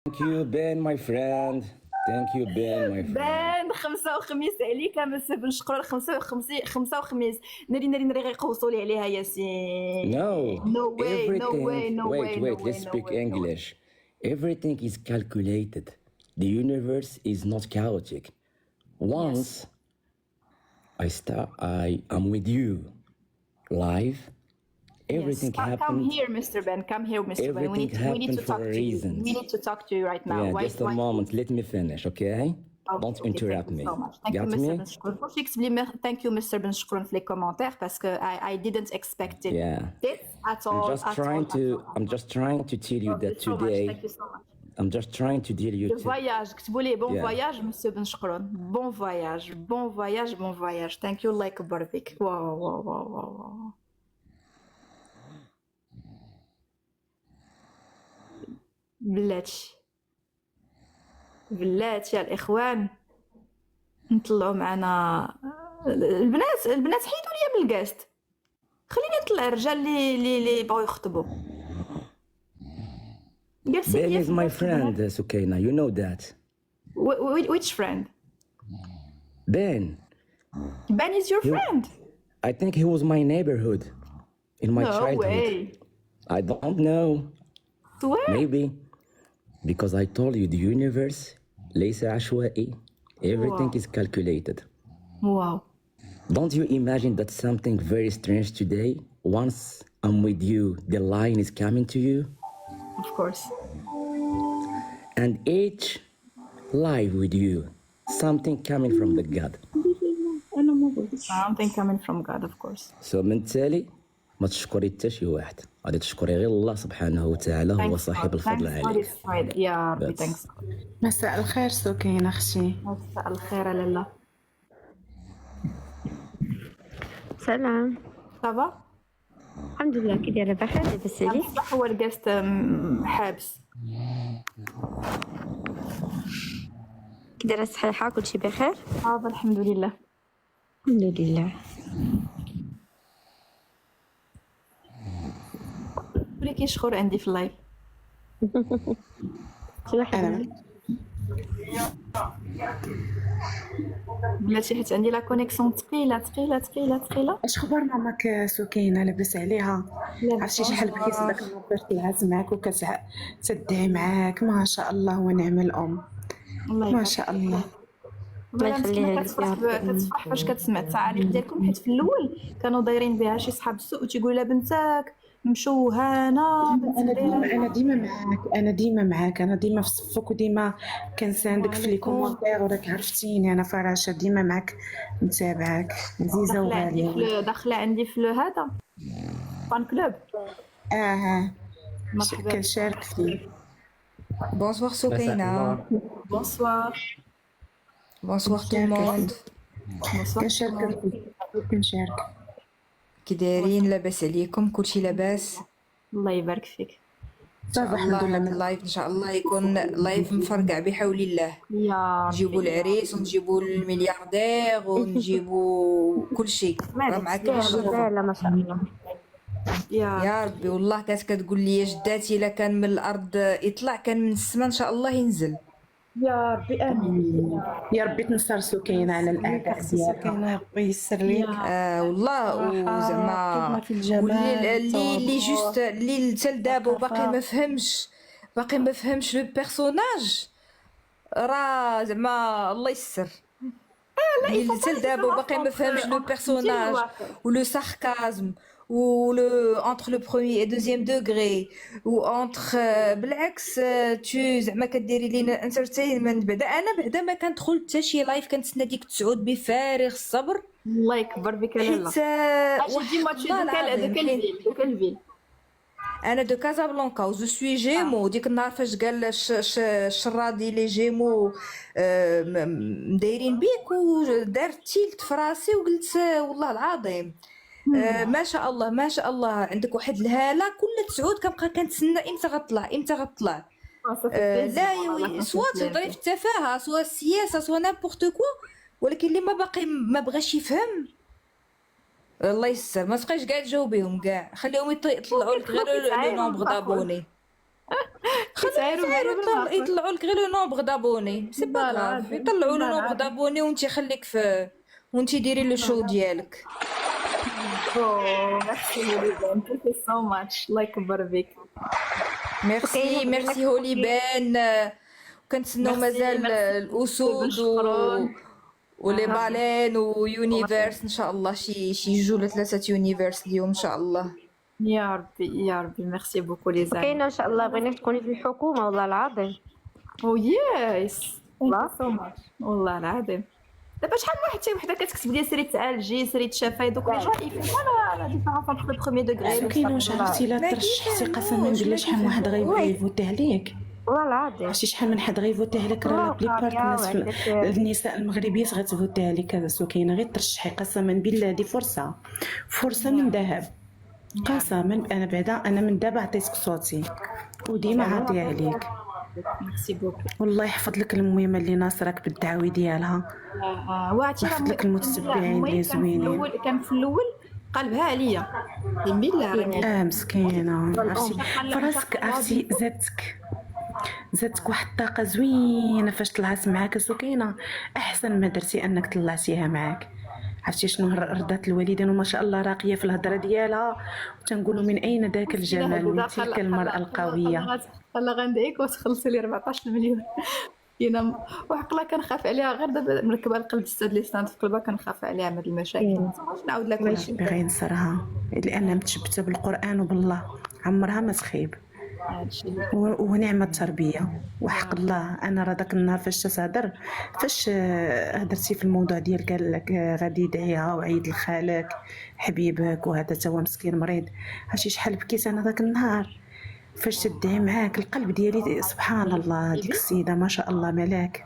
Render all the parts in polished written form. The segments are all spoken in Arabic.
Thank you, Ben, my friend. Thank you, Ben, my friend. بان خمسة وخميس عليك مسا بن شكرا. خمسة وخميس ناري غيقوصوا لي عليها ياسين. No, No way, no everything. way, no Wait, way, no wait. way, Let's no speak way, no way. English. Everything is calculated. The universe is not chaotic. Once I am with you live. Everything Come happened. here, Mr. Ben. Come here, Mr. Ben. Everything We need to happened for talk a to you. reason. We need to talk to you right now. Yeah, Why? just a moment. Let me finish, okay? Don't interrupt me. So much. Thank you, Got Mr. me? Ben شكرا. فواش يكتب لي thank you, Mr. Ben شكرا في les commentaires parce que I didn't expect it. Yeah. This at all. I'm just trying to tell you that today. Thank you so much. I'm just trying to tell you Le voyage, كتبوا لي bon Yeah. voyage, Monsieur Ben شكرا. Bon voyage, bon voyage, bon voyage. Thank you like بربك. واو واو واو واو. بلاتي يا الاخوان نطلعوا معنا البنات حيدوا لي من الكاست. خليني نطلع الرجال اللي بغاو يخطبوا. Ben is my friend, Sukaina. You know that. Which friend? Ben. Ben is your friend? I think he was my neighborhood in my No childhood. way. I don't know. Swear? Maybe because I told you the universe ليس عشوائي. Everything Wow. is calculated. Wow. Don't you imagine that something very strange today? Once I'm with you, the line is coming to you, Of course. and each live with you, something coming from the God. Something coming from God, of course. So من تالي ما تشكري حتى شي واحد، غادي تشكري غير الله سبحانه وتعالى، هو Thanks صاحب God. الفضل Thanks God عليك. is Friday. يا ربي That's- thanks God. مساء الخير سكينة أختي. مساء الخير لالا. سلام. صافا؟ الحمد لله، كي دايره؟ بخير؟ لاباس عليك؟ صح هو الكاست حابس. كي دايره؟ صحيحه؟ كلشي بخير؟ صافا الحمد لله. الحمد لله. ولي كيشخر عندي في اللايف. شي واحد أنا بلاتي حيت عندي لا كونيكسيون ثقيله. اش خبر ماماك سكينة؟ لاباس عليها؟ عرفتي شحال بغيت داك النهار تلعز معاك وكتدعي معاك، ما شاء الله ونعم الأم، الله ما يبارك. شاء الله. الله يخليها لك يا كتفرح ربي. كتفرح فاش كتسمع التعاليق ديالكم، حيت في الاول كانوا دايرين بها شي صحاب السوء وتيقولوا لها بنتك مشوهانه أنا ديما معاك، أنا ديما في صفك وديما كنساندك في لي كومونتير، وراك عرفتيني أنا فراشة ديما معاك متابعاك، عزيزة وغالية. داخله عندي في هذا فان كلوب. مرحبا. كنشارك فيه. Bonsoir Sokaina. بونسوار. Bonsoir tout le monde. كنشارك. كي دايرين؟ لاباس عليكم؟ كلشي لاباس؟ الله يبارك فيك. صافا الحمد الله هذا لله. اللايف ان شاء الله يكون لايف مفرقع بحول الله. يا نجيبوا العريس ونجيبوا الملياردير ونجيبوا كلشي، راه معاك الشرف. لا ما شاء الله. يا ربي والله كانت كتقول لي جداتي الا كان من الارض يطلع كان من السماء ان شاء الله ينزل. يا ربي امين. يا ربي تنصر سكينة على الأعداء ديالها. سكينة ربي يسر ليك. والله وزعما كيما في الجمال اللي جوست اللي حتى لدابا وباقي ما فهمش لو بيرسوناج، راه زعما الله يسر. اللي حتى لدابا وباقي ما فهمش لو بيرسوناج ولو ساركازم ولو انتر لو بروميير اي دوزيام دوغري وانتر بالعكس تو زعما كديري لينا انترتينمنت. بعدا ما كندخل حتى شي لايف كنتسنى ديك تسعود بفارغ الصبر. الله يكبر بك لالا. حيت اجي ديما تشي دوك الفيل. انا دو كازابلانكا و جو سوي جيمو. ديك النهار فاش قال الشرادي لي جيمو مدايرين بيك ودارت تيلت في راسي وقلت والله العظيم ما شاء الله ما شاء الله عندك واحد الهاله كل تسعود كنبقى كنتسنى امتى غتطلع. لا سوا تهضري في التفاهه سوا السياسه سوا نيمبورط كوا، ولكن اللي ما بغاش يفهم الله يسر ما تبقاش كاع تجاوبيهم كاع، خليهم يطلعوا لك غير لو نومبر دابوني. يطلعوا لك غير لو نومبر دابوني سي با غاف، يطلعوا لو نومبر دابوني وانت خليك في وانت ديري لو شو ديالك. ميرسي هوليبان، ثانك يو سو ماتش، الله يكبر بك. ميرسي هوليبان. كنتسناو مازال الاسود ولي بالين ويونيفيرس ان شاء الله، شي جوج ولا 3 يونيفيرس اليوم ان شاء الله. يا ربي يا ربي، ميرسي بوكو لي زامي. كاينه ان شاء الله، بغيناك تكوني في الحكومه والله العظيم. او يس ثانك يو سو ماتش والله العظيم. دابا شحال من واحد شي وحده كتكتب لي سيري تعالجي سيري تشافي، دوك لي جون يفهموا لا ديفيرونس انتر لو بروميير دوغري. كاينه واش عرفتي لا ترشحتي قسما بالله شحال من واحد غيبغي يفوتي عليك. والله العظيم عرفتي شحال من حد غيفوتي عليك، راه بلي بارت النساء المغربيات غتفوتي عليك. هذا سكينه غير ترشحي قسما بالله، هذه فرصه من ذهب قسما. انا بعدا انا من دابا عطيتك صوتي وديما عاطيه عليك. ميرسي بوكو. والله يحفظ لك المهمه اللي ناصرك بالدعوي ديالها، وعرفتي يحفظ لك المتتبعين اللي زوينين. كان في الاول قلبها عليا بالله راني مسكينه. عرفتي فراسك، عرفتي زادتك واحد الطاقه زوينه فاش طلعت معاك سكينه. احسن ما درتي انك طلعتيها معاك. عرفتي شنو رضات الوالدين، وما شاء الله راقيه في الهضره ديالها، وتنقولوا من اين ذاك الجمال من تلك المراه القويه. لا غندعيك وتخلصي لي 14 مليون. كاينه وعقله كنخاف عليها غير دابا مركبه القلب الساد اللي ستاند في قلبها، كنخاف عليها من هاد المشاكل. نعاود لك ماشي باغي نصرها لانها متشبته بالقران وبالله، عمرها ما تخيب. ونعمة التربية وحق الله. أنا راه داك النهار فاش تهضر، فاش هضرتي في الموضوع ديال قال لك غادي يدعيها وعيد لخالك حبيبك وهذا تا هو مسكين مريض، عرفتي شحال بكيت أنا داك النهار فاش تدعي معاك. القلب ديالي سبحان الله، ديك السيدة ما شاء الله ملاك.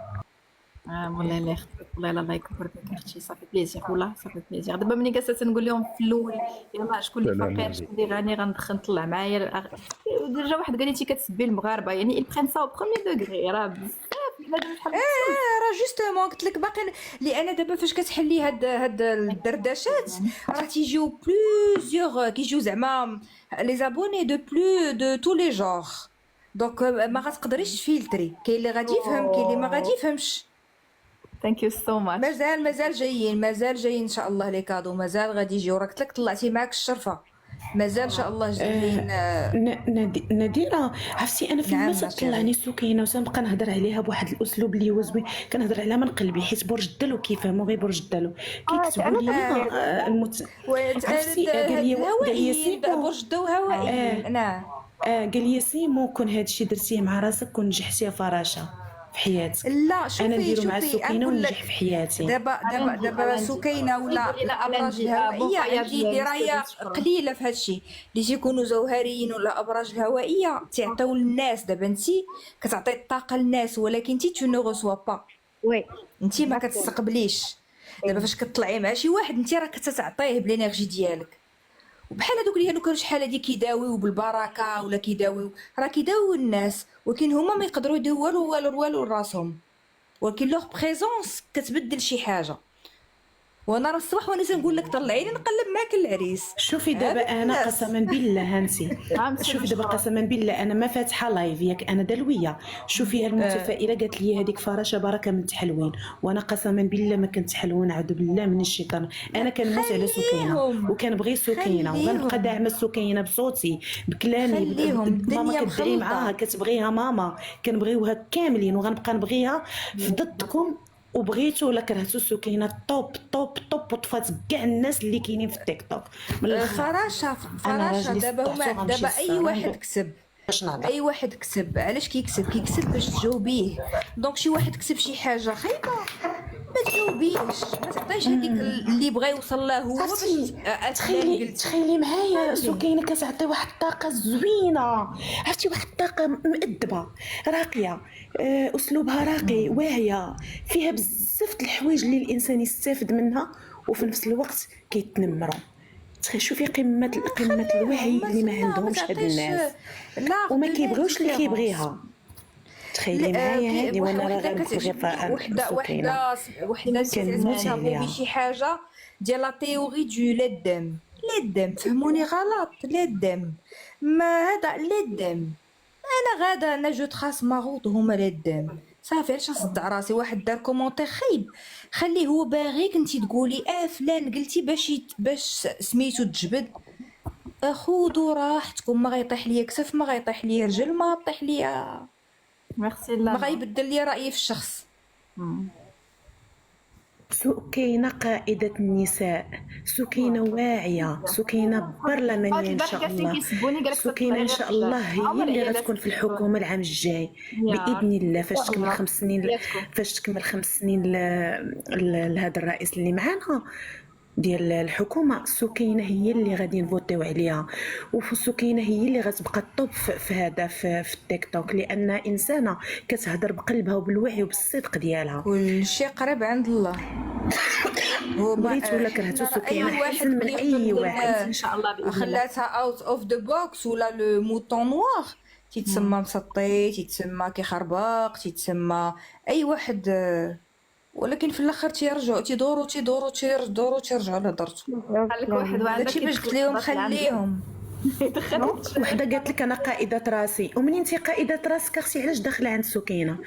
والله لا اختي والله الله يكبر بك اختي، صافي بليزير والله صافي بليزير. دابا ملي جالسه تنقول لهم في الاول يلاه شكون اللي فقير شكون اللي غني غندخل نطلع معايا درجه واحد قال لي كتسبي المغاربه، يعني البرين سا بروميير دوغري راه بزاف بنادم شحال راه جوستومون قلت لك باقي، لان دابا فاش كتحلي هاد الدردشات راه تيجيو بلوزيوغ، كيجيو زعما لي زابوني دو تو لي جونغ، دونك ما غتقدريش تفلتري. كاين اللي غادي يفهم كاين اللي ما غادي يفهمش. ثانك يو سو ماتش. مازال جايين ان شاء الله لي كادو، مازال غادي يجيو. راك قلت لك طلعتي معاك الشرفه، مازال ان شاء الله جايين. ناديره عرفتي انا فين ما تطلعني سكينه وتنبقى نهضر عليها بواحد الاسلوب اللي هو زوين، كنهضر عليها من قلبي، حيت برج الدلو كيفهموا غير برج الدلو كيكتبوا لي عرفتي قال لي سيمو برج الدو هوائي. نعم قال لي سيمو كون هادشي درتيه مع راسك كون نجحتي فراشه في حياتك. لا شوفي انا نديرو مع شوفي سكينه وننجح في حياتي. دابا سكينه ولا الابراج الهوائيه عندي درايه قليله في هادشي اللي تيكونوا زوهريين ولا ابراج الهوائيه تعطيو للناس. دابا انت كتعطي الطاقه للناس ولكن انت تو نو ريسوا با، وي انت ما كتستقبليش. دابا فاش كتطلعي مع شي واحد انت راه كتعطيه بالانرجي ديالك، وبحال هذوك اللي كانوا شحال هادي كيداويو بالبركه ولا كيداويو، راه كيداويو الناس ولكن هما ما يقدروا يديروا والو لراسهم، ولكن لوغ بريزونس كتبدل شي حاجه. وانا راه الصباح وانا تنقول لك طلعيني نقلب معاك العريس. شوفي دابا انا قسما بالله هانسي شوفي دابا قسما بالله انا ما فاتحه لايف ياك انا دلويه. شوفي المتفائله قالت لي هذيك فراشه بركه من تحلوين، وانا قسما بالله ما كنت حلوين، اعوذ بالله من الشيطان. انا كنموت على سكينه وكنبغي سكينه وغنبقى داعمه سكينه بصوتي بكلامي. ماما كتدعي معاها كتبغيها، ماما كنبغيوها كاملين وغنبقى نبغيها في ضدكم. وبغيتو ولا كرهتو سكينه توب توب توب وطفات كاع الناس اللي كاينين في التيك توك. فراشه دابا اي واحد كسب علاش كيكسب باش تجاوبيه. دونك شي واحد كسب شي حاجه خايبه ما تجاوبيش، ما تعطيش هذيك اللي بغى يوصل له هو باش تخيلي معايا سكينه كتعطي واحد الطاقه زوينه، عرفتي واحد الطاقه مؤدبه راقيه، اسلوبها راقي واعيه، فيها بزاف د الحوايج اللي الانسان يستافد منها وفي نفس الوقت كيتنمروا. شوفي قمه الوعي اللي ما عندهمش هاد الناس وما كيبغيوش اللي كيبغيها. تخيلي معايا هادي وانا راه غنبغي وحده كنموت بشي حاجه ديال لا تيوري دو لدم فهموني غلط. لدم ما هذا لدم انا غادا انا جو تخاس ماغوط وهما لادام صافي. علاش نصدع راسي؟ واحد دار كومونتير خايب، خليه هو باغيك انت تقولي فلان قلتي باش سميتو تجبد. خذوا راحتكم، ما غيطيح ليا كسف، ما غيطيح ليا رجل، ما طيح ليا، ميرسي ما لا غيبدل لي رايي في الشخص. كاينه قائدة النساء، كاينه واعية، كاينه برلمانية ان شاء الله، كاينه ان شاء الله هي اللي غتكون في الحكومة العام الجاي باذن الله. فاش تكمل 5 سنين، فاش تكمل 5 سنين لهذا الرئيس اللي معانا ديال الحكومه، سكينه هي اللي غادي نفوتيو عليها، وسكينه هي اللي غتبقى الطوب في هذا في التيك توك، لان انسانه كتهضر بقلبها وبالوعي وبالصدق ديالها. كل شيء قريب عند الله. هو بغيت ولا كرهتو سكينه احسن من اي واحد ان شاء الله باذن الله. خلاتها اوت اوف ذا بوكس ولا لو موطون نوار، تيتسمى مسطي، تيتسمى كيخربق، تيتسمى اي واحد. ولكن في الاخر تيرجعوا تيرجعوا لهضرتو. خليك واحد وعندك داكشي باش قلت لهم خليهم. وحده قالت لك انا قائده راسي، ومنين انت قائده راسك اختي علاش داخله عند سكينه؟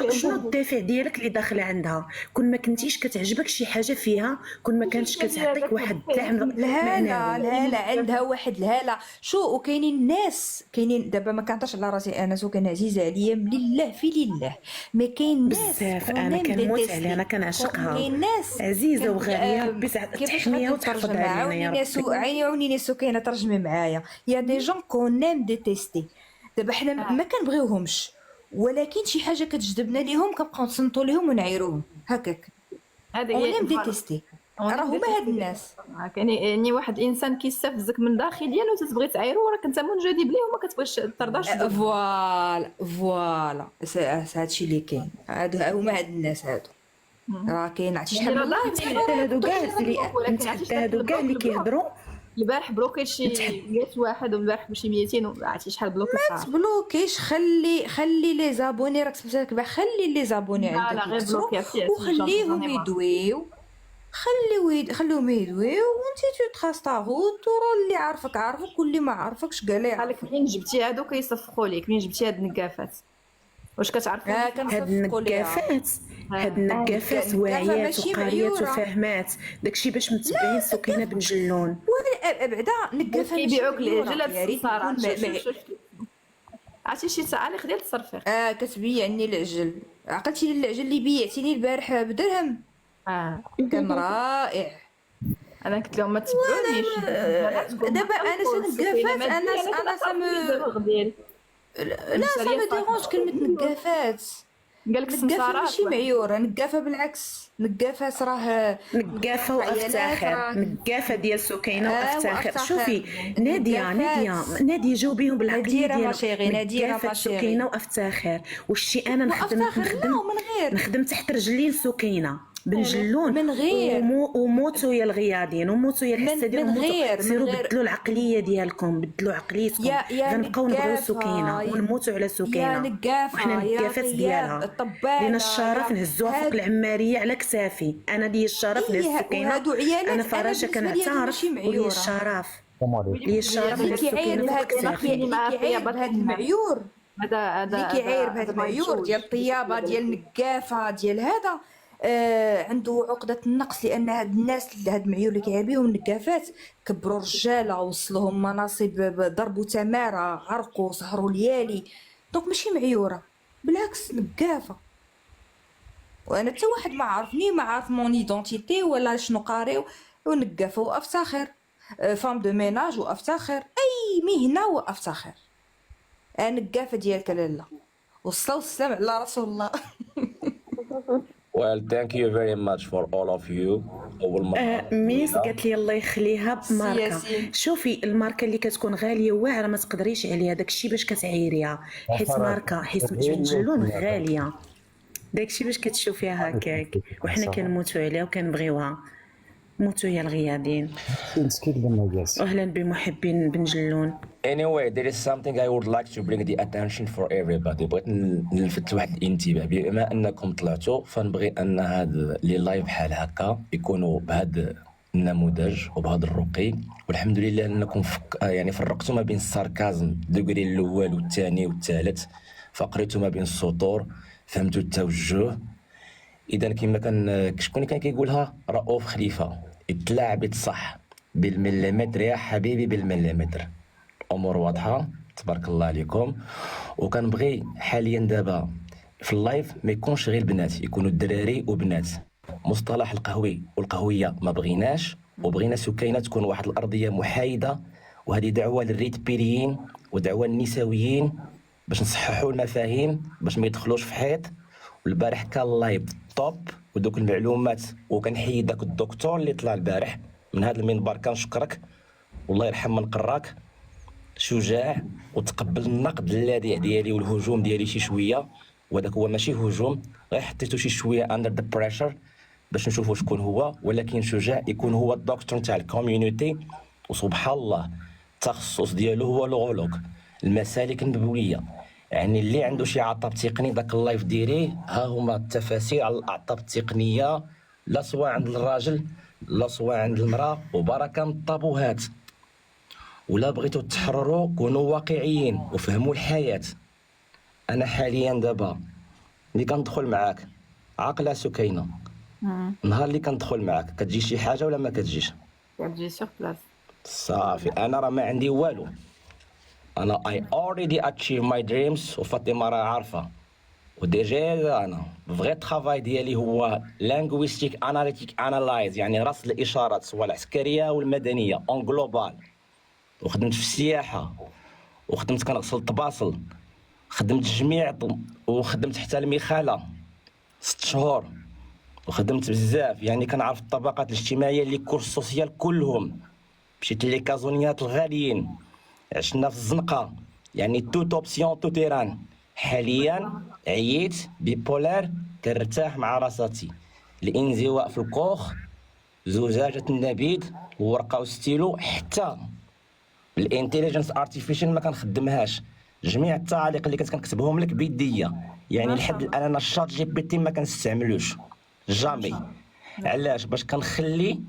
شنو الدافع ديالك اللي داخله عندها؟ كون ما كنتيش كتعجبك شي حاجه فيها، كون ما كانتش كتعطيك واحد الدعم الهاله عندها واحد الهاله. شو وكاينين الناس، كاينين دابا ما كنهضرش على راسي انا، سكينه عزيزه عليا لله في لله، ما كاين ناس بزاف انا كنموت عليها، انا كنعشقها، كاين ناس عزيزه وغاليه، ربي تحميها وتحفظ علينا يا ربي. عاونيني سكينه ترجمي معايا. يا دي جون كون نيم ديتيستي، دابا حنا ما كنبغيوهمش، ولكن شي حاجه كتجذبنا ليهم كنبقاو نصنتوا ليهم ونعيروهم هكاك. هذه هي هي ديتيستي، راه هما هاد الناس. يعني واحد الانسان كيستفزك من داخليا وتتبغي تعايرو، راك انت منجذب ليه وما كتبغيش ترضاش. فوالا هادشي اللي كاين، هما هاد الناس هادو. راه كاين عرفتي شحال من هادو كاع اللي كيهضروا. البارح بلوكيت شي 100 واحد، والبارح شي 200، عرفتي شحال بلوكيت. ما تبلوكيش، خلي لي زابوني، راك سمعتك باه، خلي لي زابوني لا عندك غير بلوكيتي وخليهم يدويو، خليهم يدويو، وانتي تخاص تاغوت، ورا اللي عارفك عارفك واللي ما عارفكش كاع لي قالك منين جبتي هادو كيصفقوا ليك، منين جبتي هاد النقافات؟ واش كتعرفوا هاد النقافات واعيات وقاريات وفاهمات داكشي باش متبعين سكينه بن جلون. بعدا نقافه كيبيعوك العجل هاد الصرصار. عرفتي شي ساعه اللي خديت الصرفيق كتبيعني العجل، عقلتي لي العجل اللي بيعتيني البارح بدرهم، كان رائع. انا قلت لهم ما تبعونيش. دابا انا نقافات، انا سامي ديرونج كلمه نقافات. قالك السمسارات ماشي معيوره، نقافه بالعكس، نقافه راه نقافه وافتخر، نقافه ديال سكينه وافتخر. شوفي ناديه جاوبيهم بالعقليه ديالك، نقافه سكينه وافتخر. والشي انا نخدم تحت رجلين سكينه بن جلون من غير وموتوا يا الغيادين، وموتوا يا الحسادين، سيروا بدلوا العقليه ديالكم، بدلوا عقليتكم. غنبقاو نبغيو سكينه ونموتوا على سكينه، وحنا النقافات ديالها لينا الشرف نهزوها فوق العماريه على كتافي. انا لي الشرف نهز سكينه، انا فراشه كنعترف ولي الشرف، لي الشرف نهز سكينه فوق كتافي. بهذا المعيور، اللي كيعاير بهذا المعيور ديال الطيابه ديال النقافه ديال هذا عنده عقدة النقص، لأن هاد الناس اللي هاد المعيور اللي كيعير بهم النقافات كبروا رجالة، وصلوهم مناصب، ضربوا تمارة، عرقوا، سهروا ليالي، دونك ماشي معيورة، بالعكس نقافة. وأنا حتى واحد ما عرفني، ما عارف مون ايدونتيتي ولا شنو قاري، ونقافة وأفتخر، فام دو ميناج وأفتخر، أي مهنة وأفتخر. نقافة ديالك لالا، والصلاة والسلام على رسول الله. Well, thank you very much for all of you. ميس قالت لي الله يخليها بماركه. شوفي الماركه اللي كتكون غاليه واعره ما تقدريش عليها، داكشي باش كتعايريها، حيت ماركه حيت بن جلون غاليه، داكشي باش كتشوفيها هكاك، وحنا كنموتوا عليها وكنبغيوها. موتوا يا الغيادين. اهلا بمحبين بن جلون. Anyway, there is something I would like to bring the attention for everybody. بغيت نلفت واحد الانتباه، بما انكم طلعتوا فنبغي ان هاد لي لايف بحال هكا يكونوا بهاد النموذج وبهذا الرقي، والحمد لله انكم يعني فرقتوا ما بين الساركازم دوغري الاول والثاني والثالث، فقريتوا ما بين السطور، فهمتوا التوجه. اذا كما كان شكون كان كيقولها رؤوف خليفه، اتلاعبت صح بالمليمتر يا حبيبي بالمليمتر. الامور واضحه تبارك الله عليكم. وكنبغي حاليا دابا في اللايف ما يكونش غير البنات، يكونوا الدراري وبنات. مصطلح القهوي والقهويه ما بغيناش، وبغينا سكينه تكون واحد الارضيه محايده، وهذه دعوه للريت بيريين ودعوه للنسويين باش نصححوا المفاهيم باش ما يدخلوش في حيط. والبارح كان لايف توب ودوك المعلومات، وكنحيي داك الدكتور اللي طلع البارح من هذا المنبر، كنشكرك والله يرحم من قراك، شجاع وتقبل النقد اللاذع ديالي والهجوم ديالي شي شويه، وهذاك هو ماشي هجوم، غير حطيتو شي شويه اندر ذا بريشر باش نشوفوا شكون هو، ولكن شجاع يكون هو الدكتور تاع الكوميونيتي. وسبحان الله التخصص ديالو هو لوغولوج، المسالك النبويه. يعني اللي عنده شي عطب تقني داك اللايف ديريه، ها هما التفاسير على الاعطاب التقنيه، لا سواء عند الراجل لا سواء عند المراه، وبركه من الطابوهات. ولا بغيتوا تحرروا كونوا واقعيين وفهموا الحياه. انا حاليا دابا اللي كندخل معاك عاقله سكينه، نهار اللي كندخل معاك كتجي شي حاجه ولا ما كتجيش؟ كتجي سيغ بلاص. صافي انا راه ما عندي والو، انا I already achieve my dreams، وفاطمه راه عارفه. وديجا انا فغي ترافاي ديالي هو linguistic analytic analyze، يعني رصد الاشارات سواء العسكريه والمدنيه اون جلوبال. وخدمت في السياحه، وخدمت كنغسل الطباصل، خدمت الجميع، وخدمت حتى المخاله 6 شهور، وخدمت بزاف. يعني كنعرف الطبقات الاجتماعيه اللي كورس سوسيال كلهم. مشيت لي كازونيات الغاليين، عشنا في الزنقه، يعني تو توبسيون تو تيران. حاليا عييت بيبولار، كنرتاح مع راساتي، الانزواء في الكوخ، زجاجه النبيذ وورقه وستيلو، حتى الانتيليجنس ارتيفيشال ما كنخدمهاش. جميع التعاليق اللي كنت كنكتبهم لك بيديا، يعني لحد الان انا الشات جي بي تي ما كنستعملوش جامي. علاش؟ باش كنخلي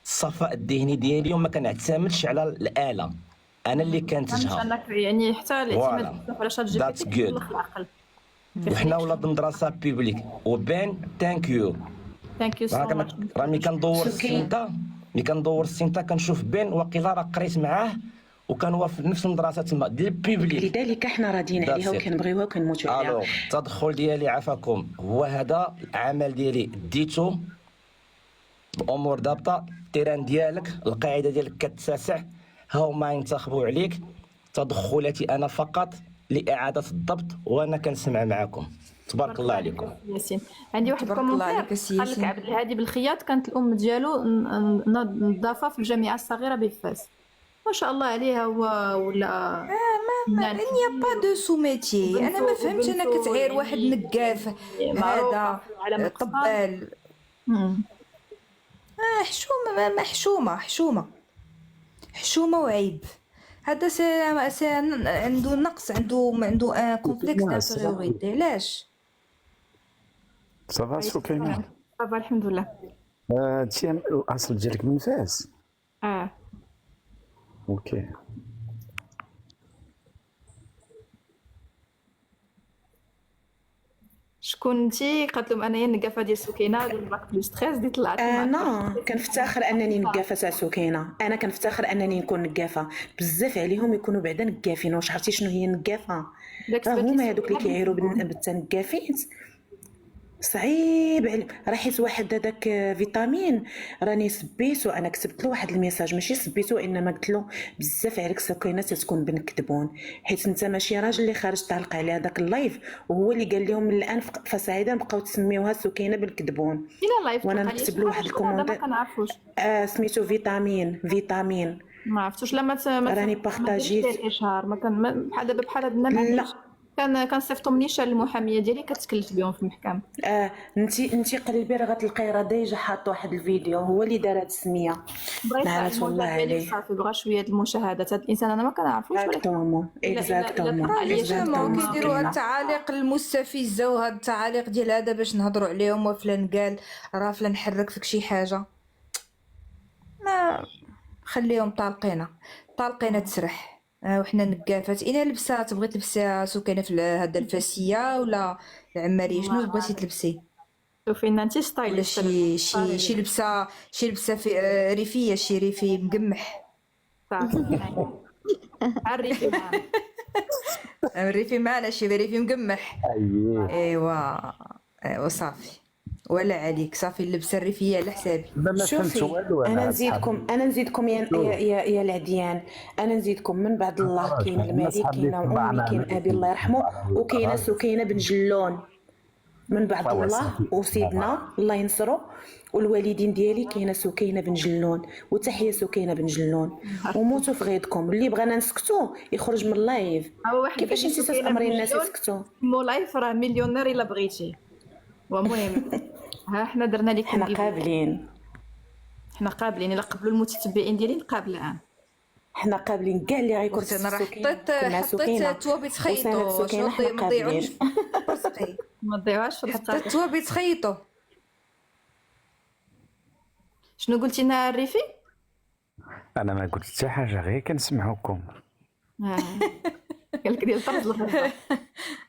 الصفاء الذهني ديالي وما كنعتمدش على الاله، انا اللي كنتجها. انك يعني حتى الاعتماد بزاف على شات جي بي That's تي good. كيخلق العقل. وحنا ولاد مدرسه بيبليك. وبين ثانك يو، ثانك يو سو ماتش. راه ملي كندور السنتا، ملي كندور السنتا كنشوف بين واقيلا راه قريت معاه وكان هو في نفس المدرسه تما ديال البيبليك. لذلك احنا راضيين عليها وكنبغيوها وكنموتوا عليها. الو التدخل ديالي عافاكم هو هذا العمل ديالي، ديتو الامور ضابطه، التيران ديالك القاعده ديالك كتساسع، ها هما ينتخبوا عليك. تدخلاتي انا فقط لاعاده الضبط، وانا كنسمع معكم. تبارك الله عليكم. ياسين عندي واحد تبارك الله كومونتير عليك السي قال لك ياسين. عبد الهادي بالخياط كانت الام ديالو نظافه في الجامعه الصغيره بفاس. ما شاء الله عليها. ولا ما نيا با دو سو ميتي. انا ما فهمتش، انا كتعير واحد نقاف هذا طبال حشومه، ما حشومه وعيب. هذا عنده نقص، عنده كومبلكس دانفيريوريتي. علاش؟ صافا سكينة. صافا الحمد لله. هادشي الاصل ديالك من فاس. اوكي. شكون انتي؟ قالت لهم انايا النقافه ديال سكينه ديال باك بلو ستريس دي طلعت. انا كنفتخر انني نقافه تاع سكينه، انا كنفتخر انني نكون نقافه. بزاف عليهم يكونوا بعدا نقافين. واش عرفتي شنو هي النقافه؟ راه هما هذوك اللي كيعيروا بالتنقافين. صعيب عليهم. راه حيت واحد هذاك فيتامين راني سبيتو، انا كتبت له واحد الميساج، ماشي سبيتو انما قلت له بزاف عليك سكينه تكون بنكذبون، حيت انت ماشي راجل اللي خارج تعلق على هذاك اللايف، وهو اللي قال لهم من الان فسعيدا بقاو تسميوها سكينه بنكذبون. وانا نكتب له واحد الكومونتير. ما كنعرفوش سميتو فيتامين. ما عرفتوش لما راني بارطاجيت الاشهار. ما كان بحال دابا بحال هاد النماذج كنصيفطهم نيشان المحاميه ديالي كتكلت بهم في المحكمه. انتي قلبي راه غتلقاي راه ديجا حاط واحد الفيديو هو اللي دار هاد السميه. نعرف والله عليه. صافي بغا شويه المشاهدات. هاد الانسان انا ما كنعرفوش. اكزاكتومون كيديروا هاد التعاليق المستفزه وهاد التعاليق ديال هذا باش نهضروا عليهم، وفلان قال راه فلان حرك فيك شي حاجه. خليهم طالقينه تسرح. وحنا نقافات انا لبسه تبغي تلبسيها سكينه في هذا الفاسيه ولا العماريه؟ شنو بغيتي تلبسي؟ شوفي انت ولا ستايليش شي لبسه في ريفيه، شي ريفي مقمح. صافي عرفي معانا الريفي معنا شي ريفي مقمح. ايوا صافي، ولا عليك صافي اللبسه الريفيه على حسابي. ما فهمت شوفي والو. انا نزيدكم يا العديان، انا نزيدكم من بعد الله كاين المهدي، كاينه امي، كاين ابي الله يرحمه، وكاينه سكينه بن جلون من بعد الله وسيدنا الله ينصرو، والوالدين ديالي كاينه سكينه بن جلون، وتحيه سكينه بن جلون، وموتوا في غيظكم. اللي بغانا نسكتوا يخرج من اللايف. كيفاش انت تامري الناس يسكتوا؟ مو لايف راه مليونير الا بغيتي. ومهم ها حنا درنا لكم حنا قابلين، حنا قابلين. الا قبلوا المتتبعين ديالي نقابل الان. حنا قابلين كاع اللي غيكون في انا السكينه. حطيت توابيت خيطو، سكينه حنا قابلين. ما تضيعوهاش في الرزق. حطيت توابيت خيطو. شنو قلتي لنا الريفي؟ انا ما قلت حتى حاجه، غير كنسمعوكم. قال لك ديال طرد الغرفه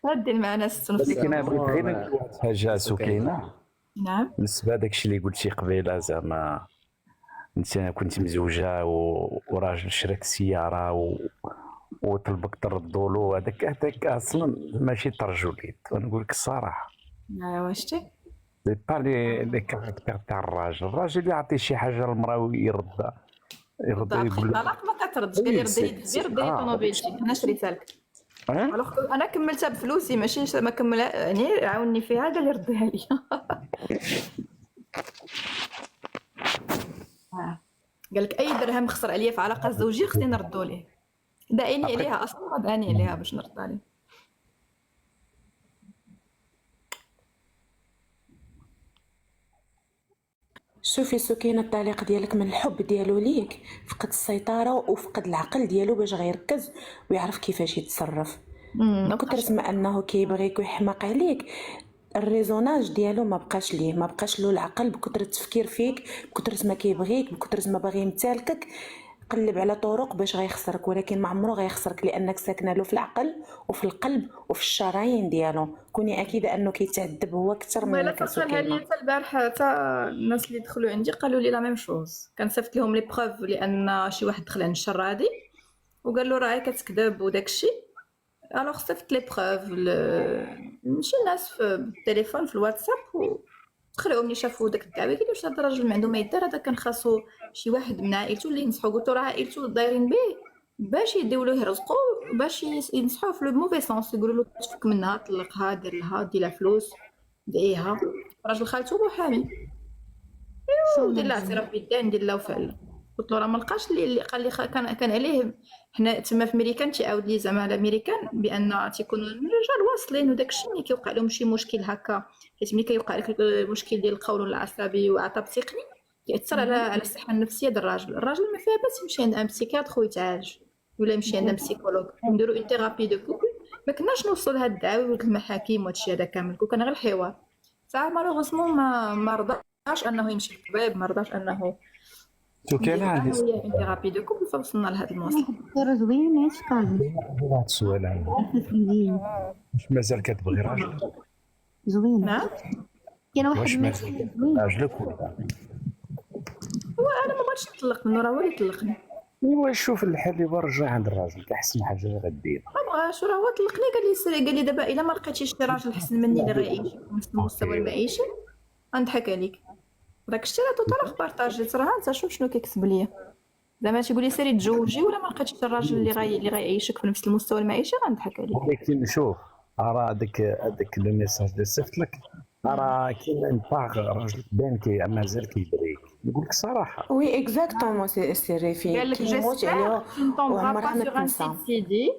غادي معنا ست ونص. لكن انا بغيت غير نقول واحد الحاجه سكينه. نعم بالنسبه لداكشي اللي قلتي قبيله، زعما انت كنت مزوجه وراجل شراك السياره وطلبك تردوا له، هذاك اصلا ماشي ترجليت. ونقول لك الصراحه، واش تي سي با لي كاركتير تاع الراجل يعطي شي حاجه للمراه ويردها، يقول الطلاق ما كتردش. قال لي ردي لي دير طوموبيلتي، انا شريتها لك. انا كملتها بفلوسي ماشي ما كملها، يعني عاوني فيها. قال لي رديها لي. قال لك اي درهم خسر عليا في علاقه زوجيه خصني نردو ليه. دعيني عليها اصلا، دعاني عليها باش نرد عليه. شوفي سكينه، الطليق ديالك من الحب ديالو ليك فقد السيطره وفقد العقل ديالو باش غيركز ويعرف كيفاش يتصرف. كثرت ما انه كيبغيك ويحماق عليك، الريزوناج ديالو ما بقاش ليه، ما بقاش له العقل. بكثره التفكير فيك، بكثره ما كيبغيك، بكثره ما باغي يمتلكك، قلب على طرق باش غيخسرك، ولكن ما عمره غيخسرك لانك ساكنه له في العقل وفي القلب وفي الشرايين ديالو. كوني اكيده انه كيتعذب هو اكثر منك. قالها لي حتى البارحه، حتى الناس اللي دخلوا عندي قالوا لي لا ميم شوز. كنصيفط لهم لي بروف لان شي واحد دخل عند الشر هادي وقال له راهي كتكذب وداكشي. الوغ صيفط لي بروف شي ناس في التليفون في الواتساب، ودخلوا ملي شافوا داك الدعوه قالوا واش هذا الراجل ما عنده ما يدار، هذا كان خاصو شي واحد من عائلته اللي ينصحو. قلت له راه عائلته دايرين به باش يديو له يرزقوا، باش ينصحوه في لو موفي سونس، يقولوا له تفك منها، طلقها، دير لها، دير لها فلوس، دعيها. راجل خالته محامي، دير لها اعتراف بالدين، ندير لها وفعل. قلت له راه ما لقاش اللي قال لي كان عليه. حنا تما في امريكان تيعاود لي زعما الامريكان بان تيكونوا الرجال واصلين وداكشي ملي كيوقع لهم شي مشكل هكا، حيت ملي كيوقع لك المشكل ديال القولون العصبي وعطب تقني كيأثر على الصحه النفسيه ديال الراجل ما فيها باس يمشي عند ان بسيكاتر ويتعالج، ولا يمشي عند ان بسيكولوج، نديروا اون ثيرابي دو كوبل. ما كناش نوصل لهاد الدعاوي والمحاكم وهادشي هذا كامل، كان غير الحوار. صح مالوغوسمون ما رضاش انه يمشي للطبيب، ما رضاش انه سكينه عندي ثيرابي دو كوبل. فوصلنا لهاد الموصل. دكتور زوين اش قال؟ واحد السؤال واش مازال كتبغي راجل؟ زوين. نعم كاين واحد واش مازال راجلك ولا؟ هو انا ما بغيتش نطلق منه، راه هو اللي طلقني. ايوا شوف الحل اللي رجع عند الراجل احسن حاجه غدير. ما بغاش، راه هو طلقني. قال لي دابا الا ما لقيتيش شي راجل احسن مني اللي غيعيش في نفس المستوى المعيشي غنضحك عليك. داك الشيء راه طرح بارطاجيت. راه انت شوف شنو كيكسب ليا. زعما تيقول لي سيري تزوجي ولا ما لقيتيش الراجل اللي غيعيشك في نفس المستوى المعيشي غنضحك عليك. ولكن شوف راه هذاك لو ميساج اللي صيفط لك راه كاين ان باغ راجل بان مازال كيبغيك. نقول لك صراحه وي اكزاكتومون سي ريفي. قال لك كيموت عليه وعمرها ما تنسى. سيدي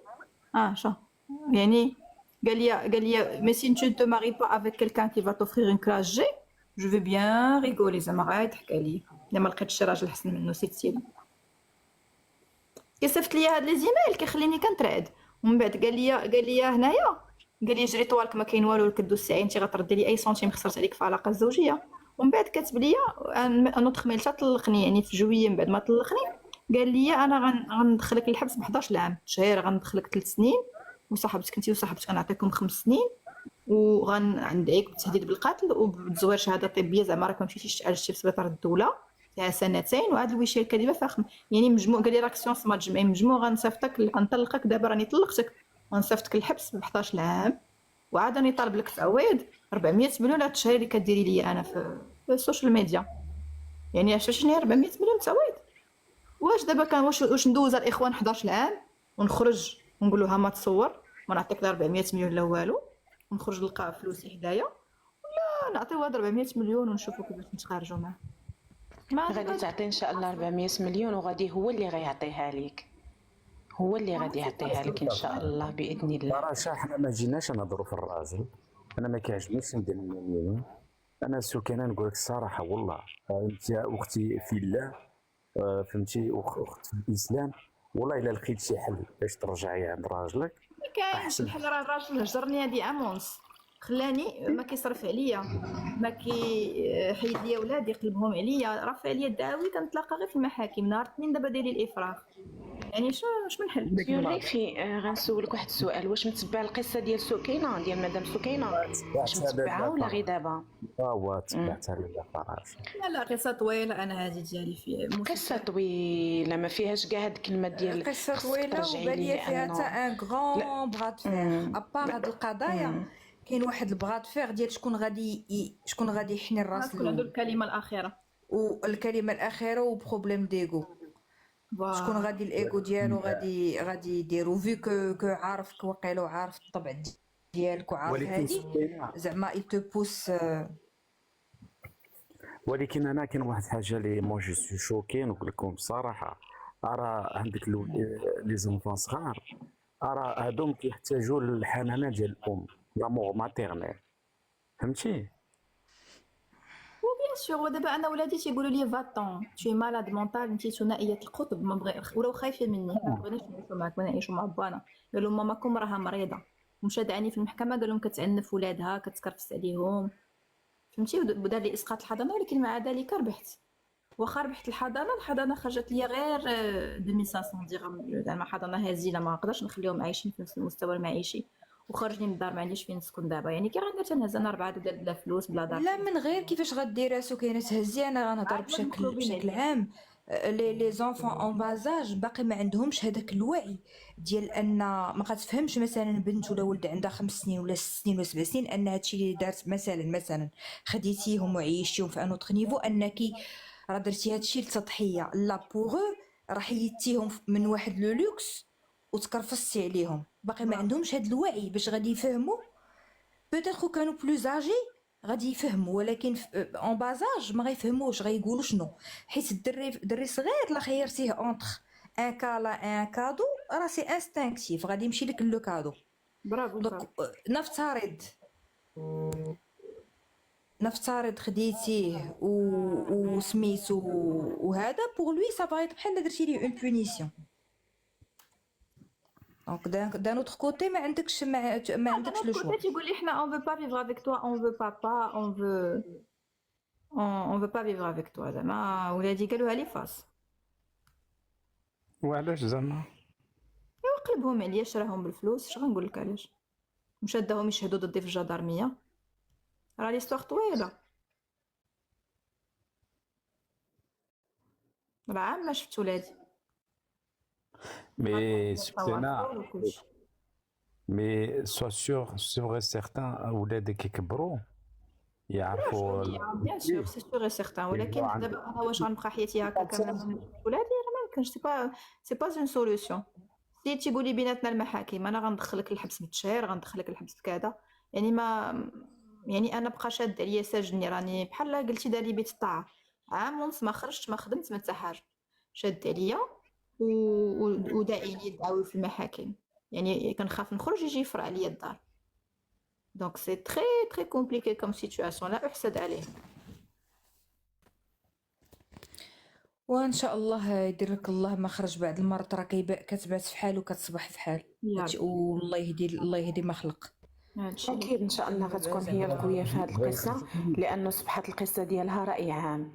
شو يعني. قال لي مي سي tu te maries pas avec quelqu'un qui va t'offrir une classe G je vais bien rigoler. زعما غيضحك عليا الا ما لقيتش شي راجل احسن منه. سيدي كيصيفط لي هاد لي زيميل كيخليني كنترعد. ومن بعد قال لي هنايا قال لي جري طوالك ما كاين والو، كدوز ساعه انت غتردي لي اي سنتيم خسرت عليك في العلاقه الزوجيه. ومن بعد كاتب لي نوض خميلته طلقني، يعني في جويه من بعد ما طلقني قال لي انا غندخلك الحبس ب 11 عام شهير، غندخلك 3 سنين، وصاحبتك انت وصاحبتك غنعطيكم 5 سنين، وغندعيك بالتهديد بالقتل وبتزوير شهاده طبيه زعما راك ما مشيتيش تعالجتي في سبيطار الدوله تاع 2 سنين، وهاد الوشيه الكاذبه فاخم يعني مجموع. قال لي راك سيونس ما تجمعي مجموع، غنصيفطك غنطلقك دابا راني طلقتك، غنصيفطك الحبس ب 11 عام، وعاد راني طالب لك تعويض 400 مليون هاد الشهر اللي كديري لي انا في السوشيال ميديا. يعني شنو هي 400 مليون تعويض؟ واش دابا كان واش ندوز الاخوان 11 عام ونخرج ونقول له ها ما تصور ما نعطيك لا 400 مليون لا والو، ونخرج نلقى فلوسي حدايا، ولا نعطيو هاد 400 مليون ونشوفوا كيفاش نتخارجوا معاه؟ ما غادي تعطي ان شاء الله 400 مليون، وغادي هو اللي غيعطيها لك، هو اللي غادي يعطيها لك ان شاء الله باذن الله. صراحه حنا ما جيناش نهضروا في الراجل، انا ما كيعجبنيش ندير المليون. انا سكينه نقول لك الصراحه والله، انت اختي في الله، فهمتي، اخت في الاسلام، والله الا لقيت شي حل باش ترجعي عند راجلك ما كاينش الحل. راه الراجل هجرني هادي امونس، خلاني ما كيصرف عليا، ما كيحيد ليا ولادي يقلبهم عليا، رافع عليا الدعاوي كنتلاقى غير في المحاكم. نهار الاثنين دابا دايري الافراغ، يعني شنو من حل؟ ريفي غنسولك واحد السؤال، واش متبع القصه ديال سكينه ديال مدام سكينه؟ واش متبعها ولا غير دابا؟ تبعتها لله فراشي. لا قصه طويله، انا هذه ديالي في قصه طويله ما فيهاش كاع هاد الكلمه ديال قصه طويله وباليه فيها حتى ان غران بغاد فيغ. ابار هاد القضايا كاين واحد البغاد فيغ ديال شكون غادي يحني الراس شكون عنده الكلمه الاخيره، والكلمه الاخيره وبروبليم ديغو. شكون غادي الايغو ديالو غادي يديرو كو عارفك وقيلو عارف الطبع ديالك وعارف هادي زعما اي تو بوس. ولكن انا كاين واحد الحاجه اللي مو جو سو شوكي نقول لكم بصراحه، راه عندك لي زونفون صغار، راه هادوم كيحتاجوا للحنانه ديال الام، لامور ماتيرنيل، فهمتي؟ بيان سور. ودابا انا ولادي تيقولوا لي فاتون تي مالاد مونطال، انت ثنائيه القطب، ما بغي ولاو خايفين مني، ما بغيناش نعيشوا معاك، بغينا نعيشوا مع بانا. قالوا ماماكم راها مريضه، مشى دعاني في المحكمه قال لهم كتعنف ولادها كتكرفس عليهم، فهمتي، ودار لي اسقاط الحضانه. ولكن مع ذلك ربحت، واخا ربحت الحضانه خرجت لي غير 2500 درهم، زعما حضانه هزيله ما نقدرش نخليهم عايشين في نفس المستوى المعيشي، وخرجني من الدار ما عنديش فين نسكن دابا. يعني كي غندير تنهز انا 4 ديال بلا فلوس بلا دار. لا من غير كيفاش غدير راسو كاينه تهزي. انا غنهضر بشكل عام. لي زونفون اون بازاج باقي ما عندهمش هذاك الوعي ديال ان ما غتفهمش مثلا بنت ولا ولد عندها 5 سنين ولا 6 سنين ولا 7 سنين ان هادشي اللي دارت مثلا خديتيهم وعيشتيهم في ان اوتر نيفو، انك راه درتي هادشي لتضحيه. لا بوغ راه حيدتيهم من واحد لو لوكس وتكرفستي عليهم. باقي ما عندهمش هاد الوعي باش غادي يفهموا. بوتيتر كانوا بلوز اجي غادي يفهموا، ولكن اون بازاج ما غيفهموش، غيقولوا شنو. حيت الدري صغير لا خيرتيه اونتر ان كالا ان كادو راه سي انستانكتيف غادي يمشي لك لو كادو. برافو. دونك نفترض خديتيه وسميتو وهذا بوغ لوي سا فايت بحال درتي ليه اون بونيسيون. دونك دان اوتر كوتي ما عندكش لو شوا. تيقول لي حنا اون فو با فيفر افيك توا، اون فو بابا، اون فو با فيفر افيك توا. زعما ولادي قالوها لي فاس. وعلاش زعما؟ قلبهم عليا شراهم بالفلوس، اش غنقول لك علاش؟ مشى داهم يشهدوا ضدي في الجدارميه، راه ليستوار طويله، راه عام ما شفت ولادي. مي سكينه، مي سوا سور سي سيغتان ولادك يكبروا يعرفوا بيان سور سي سور سيغتان. ولكن دابا انا واش غنبقى حياتي هكا كامله ولادي؟ راه ما يمكنش. سي با اون سوليوشن. سي تيقول لي بيناتنا المحاكم، انا غندخلك الحبس بالتشهير، غندخلك الحبس بكذا، يعني ما يعني انا بقى شاد عليا ساجني، راني بحال قلتي دار لي بيت الطاعه. عام ونص ما خرجت ما خدمت ما حتى حاجه، شاد عليا وداعيني يدعوي في المحاكم. يعني كنخاف نخرج يجي يفرع عليا الدار. دونك سي تري تري كومبليكي كوم سيتوياسيون، لا احسد عليه. وان شاء الله يدير لك الله مخرج. بعد المرض راه كتبات في حال وكتصبح في حال. والله يهدي ما خلق. اكيد ان شاء الله غتكون هي القويه في هذه القصه، لانه صبحت القصه ديالها راي عام،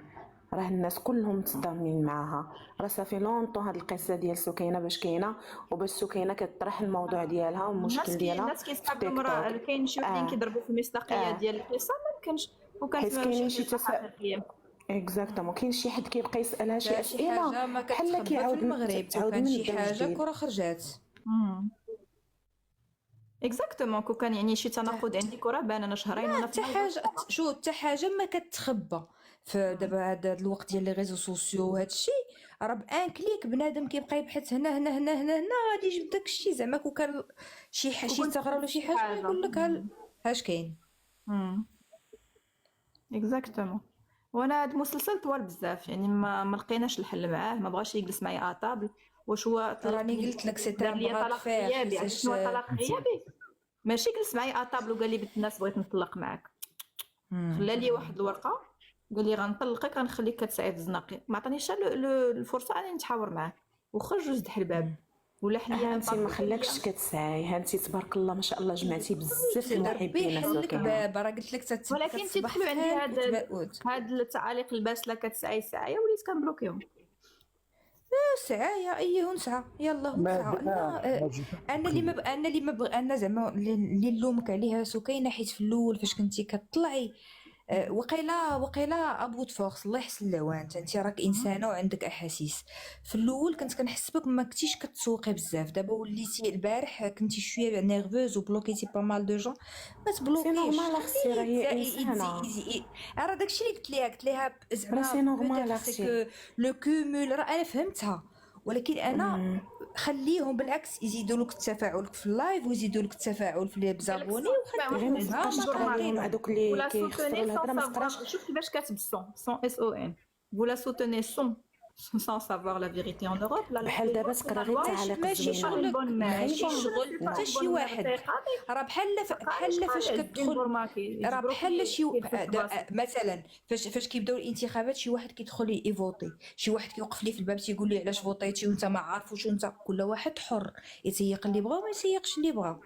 راه الناس كلهم متصدمين معاها. راه صافي لونطون هاد القصه ديال سكينه باش كاينه، وباش سكينه كتطرح الموضوع ديالها والمشكل ديالها الناس كيستعملوا راه كاين شي وحدين كيضربوا في المصداقيه ديال القصه، ما يمكنش وكان حيت كاينين شي حقيقيه. اكزاكتومون. كاين شي حد كيبقى يسالها شي شي اسئله حاجه ما بحال كتخبى في كيعاود المغرب، تعاود كان من شي الدم حاجه جديد. كره خرجات. اكزاكتومون كون كان يعني شي تناقض عندك وراه بان انا شهرين وانا حتى حاجه حتى حاجه ما كتخبى في دابا هذا الوقت ديال لي ريزو سوسيو وهذا الشيء. راه بان كليك بنادم كيبقى يبحث هنا هنا هنا هنا هنا غادي يجبد داك الشيء. زعما كون كان شي ثغره ولا شي حاجه يقول لك هاش كاين. اكزاكتومون. وانا هاد المسلسل طوال بزاف يعني ما لقيناش الحل معاه، ما بغاش يجلس معايا طابل. واش هو راني قلت لك سي دار لي طلاق طلاق فير. غيابي؟ عرفتي شنو هو طلاق غيابي؟ ماشي جلس معايا طابل وقال لي بنت الناس بغيت نطلق معاك، خلى لي واحد الورقه قال لي غنطلقك غنخليك كتسعي في الزناقي، ما عطانيش الفرصه اني نتحاور معاه وخرج وزد الباب ولا حليا. انت ما خلاكش كتسعي. ها انت تبارك الله ما شاء الله جمعتي بزاف المحبين يحل لك باب. راه قلت لك ولكن تدخلوا عندي هاد التعاليق الباسله كتسعي ساعه وليت كنبلوكيهم. ساعه ايه نسعى يلا نسعى. انا اللي ما انا زعما اللي نلومك عليها سكينه، حيت في الاول فاش كنتي كطلعي وقيلا ابو فورس الله يحسن لوانت. انت راك انسانه وعندك احاسيس. في الاول كنت كنحس بك ما كنتيش كتسوقي بزاف. دابا وليتي البارح كنتي شويه نيرفوز وبلوكيتي با مال دو جون. ما تبلوكيش سي نورمال اختي، راه هي انسانه. راه داكشي اللي قلت ليها زعما سي نورمال اختي. لو كومول راه انا فهمتها. ولكن انا خليهم بالعكس يزيدوا لك التفاعل في اللايف ويزيدوا لك التفاعل في لي بزابوني غير ما تبقاش تقرا لهم هذوك اللي كيخسروا الهضره. ما تقراش. شوف كيفاش كاتب السون اس او ان فو لا سوتوني سون sans savoir la vérité en Europe. بحال دابا تقرا غير تعاليق ماشي شغل ماشي شغل حتى شي واحد. راه بحال فاش كتدخل راه بحال شي مثلا فاش كيبداو الانتخابات شي واحد كيدخل يفوتي، شي واحد كيوقف لي في الباب تيقول لي علاش فوتيتي وانت ما عارفوش. وانت كل واحد حر يتيق اللي بغا وما يتيقش اللي بغا.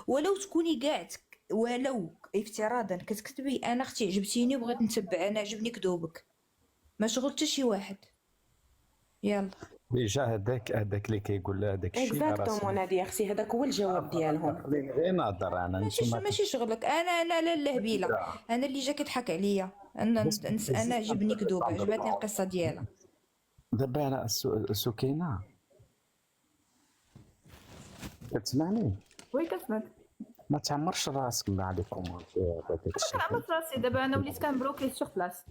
ولو تكوني قاعدك ولو افتراضا كتكتبي انا اختي عجبتيني وبغيت نتبع انا عجبني كذوبك ما شغل حتى شي واحد. يلا ديجا هذاك اللي كيقول لها داك الشيء اكزاكتومون هادي اختي، هذاك هو الجواب ديالهم. غير نهضر انا ماشي شغلك. انا لا اللهبيله. انا اللي جا كيضحك عليا. انا عجبني كذوب، عجبتني القصه ديالها. دابا انا سكينه كتسمعني؟ وي كنسمعك. ما تعمرش راسك مع لي كومونتير هذاك الشيء. عمرت راسي دابا انا وليت كنبلوكي سور بلاص.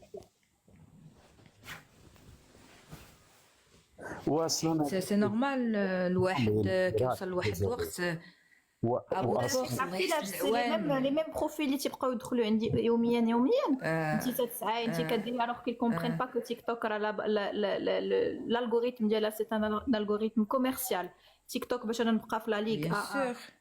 واصلا سي نورمال. الواحد كيوصل لواحد الوقت ابو لي ميم بروفيل اللي تيبقاو يدخلوا عندي يوميا انت تسعى انت كديري الوغ كي كومبرين با كو تيك توك راه الالغوريثم ديالها سي ان الغوريثم كوميرسيال. تيك توك باش انا نبقى في لا ليغ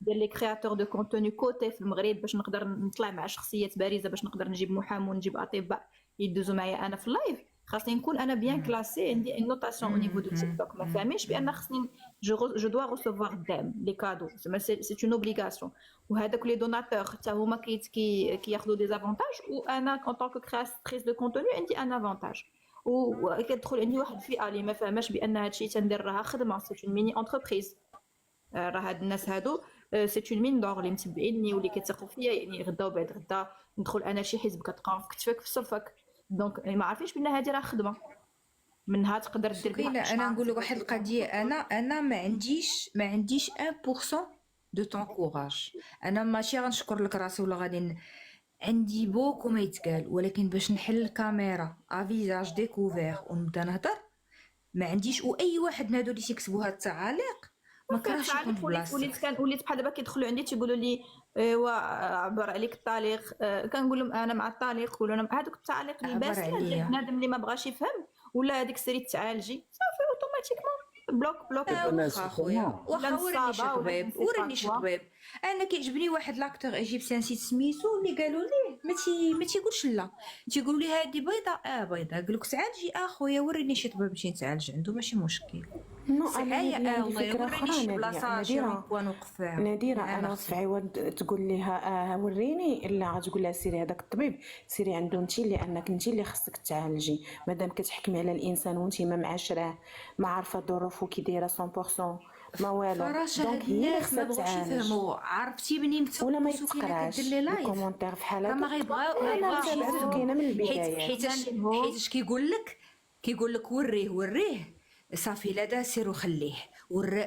ديال لي كرياتور دو كونتوني كوتي في المغرب باش نقدر نطلع مع شخصيات بارزه، باش نقدر نجيب محامي ونجيب اطباء يدوزوا معايا انا في اللايف. خاصني نكون انا بيان كلاسي، عندي ان نوتاسيون او نيفو دو تيك توك. ما فاهمينش بان خاصني جو دوا ريسيفوار الدعم لي كادو زعما سي اون اوبليغاسيون. وهذاك لي دوناتور حتى هما كياخذوا دي افونتاج، وانا ان طونك كرياتريس دو كونتوني عندي ان افونتاج. وكتدخل عندي واحد الفئه اللي ما فاهماش بان هادشي تندير راها خدمه، سي اون ميني انتربريز. راه هاد الناس هادو سي اون مين دور اللي متبعيني واللي كيثقوا فيا. يعني غدا وبعد غدا ندخل انا شي حزب كتلقاهم في كتفك في صفك. دونك ما عارفينش بان هذه راه خدمه منها تقدر دير بها. انا نقول لك واحد القضيه. انا ما عنديش 1% دو طون كوراج. انا ماشي غنشكر لك راسي ولا غادي عندي بوكو ما يتقال، ولكن باش نحل الكاميرا افيزاج ديكوفير ونبدا نهضر ما عنديش. واي واحد من هادو اللي تيكتبوا هاد التعاليق ما كرهش يكون في بلاصتك. وليت بحال دابا كيدخلوا عندي تيقولوا لي ايوا عبر عليك التعليق. كنقول لهم انا مع التعليق. يقولوا لنا هذوك التعليق اللي باسل بنادم اللي ما بغاش يفهم ولا هذيك السيري تعالجي صافي اوتوماتيكمون بلوك. واخا خويا واخا وراني شي طبيب. انا كيعجبني واحد لاكتور ايجيبسيان سيت سميتو اللي قالوا ليه ما تيقولش لا، تيقولوا لي هذه بيضاء بيضاء، قال لك تعالجي اخويا وريني شي طبيب باش نتعالج عنده ماشي مشكل. نو سعايا انا والله فكره وريني شي اخرى بلاصه شي رونبوان نوقف فيها. نادرة انا في عوض تقول لها وريني، الا غتقول لها سيري هذاك الطبيب سيري عنده انت، لانك انت اللي خصك تعالجي، مادام كتحكمي على الانسان وانت ما معاشراه ما عارفه ظروفه كي دايره 100% ما والو، فراشة دونك هاد هي اللي الناس ما خصها بغاوش تعالج يفهموا. عرفتي منين ولا ما سكينة يتقراش كدير لي لايف الكومونتير في راه حالات ما غيبغاو ما انا يبغاوش متابعه يفهموا. سكينه من البدايه. حيتاش كيقول لك وريه صافي لا دا سيرو خليه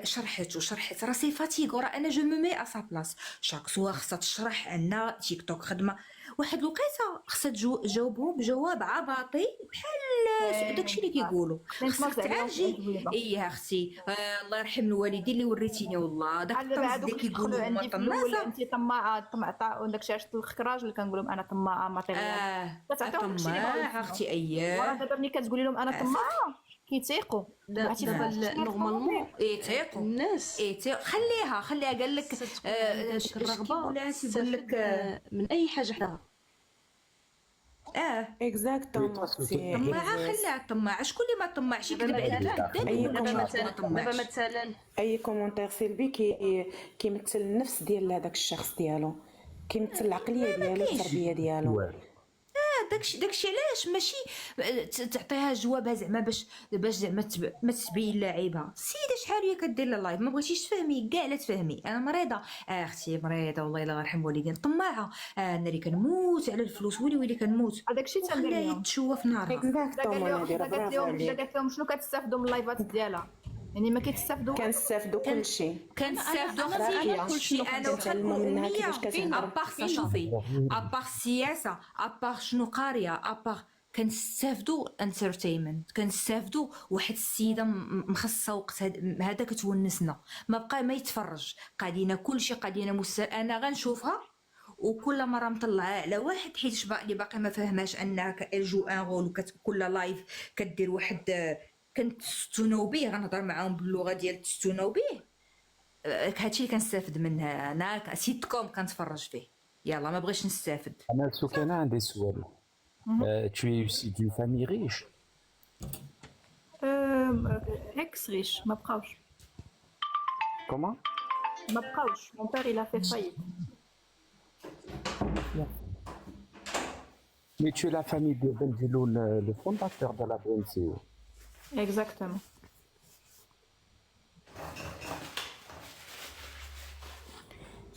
شرحت راسي فاتيغ، ورا انا جو مي مي ا سا بلاص شاك سوا خصها تشرح عنا تيك توك خدمه واحد الوقيته خصها تجاوبهم بجواب عباطي بحال داكشي اللي كيقولوا خصك تعالجي. ايه اختي الله يرحم الوالدين اللي وريتيني والله داك الطمس اللي كيقولوا هما عندي في الاول طماصه. انت طماعه وداكشي عرفت الخراج اللي كنقول لهم انا طماعه ماتيريال كتعطيهم داكشي اللي بغاو طماع اختي ورا اياه دابا ملي كتقولي لهم انا طماعه كيتيقوا. عرفتي دابا نورمالمون يتيقوا الناس خليها قال لك هذيك الرغبه يقول لك من اي حاجه حداها. اكزاكتومون طماعه خليها طماعه. شكون اللي ما طمعش يكذب عليك دابا مثلا اي كومونتير سلبي كيمثل النفس ديال هذاك الشخص ديالو، كيمثل العقليه ديالو التربيه ديالو. داكشي علاش ماشي تعطيها جوابها زعما باش زعما ما تبين لاعبها. السيده شحال هي كدير لايف ما بغيتيش تفهمي كاع لا تفهمي. انا مريضه اختي مريضه والله الا غيرحم والدين طماعه انا اللي كنموت على الفلوس ويلي كنموت هذاكشي تندير خليها لهم. يتشوى في نارها. قالت لهم شنو كتستافدوا من اللايفات ديالها، يعني ما كيتستافدوا كنستافدوا كلشي كنستافدوا كلشي. انا كنتعلموا منها كيفاش كتهضر. اباغ شوفي اباغ السياسه اباغ شنو قاريه اباغ كنستافدوا انترتينمنت، كنستافدوا واحد السيده مخصصه وقت هذا كتونسنا ما بقى ما يتفرج قاعدين كلشي قاعدين انا غنشوفها وكل مره مطلعه على واحد حيت اللي باقي ما فهماش انها جو ان رول كل لايف كدير واحد كنتستوناو به غنهضر معاهم باللغه ديال تستوناو به. هادشي اللي كنستافد منها انا سيتكم كنتفرج فيه. يلا ما بغيتش نستافد. انا سكينه عندي سؤال. tu es issu d'une famille riche. اكس ريش ما بقاوش Comment? ما بقاوش. مون بير il a fait faillite. Mais tu es la famille de Bendilou, le fondateur de la BNCO. Exactement.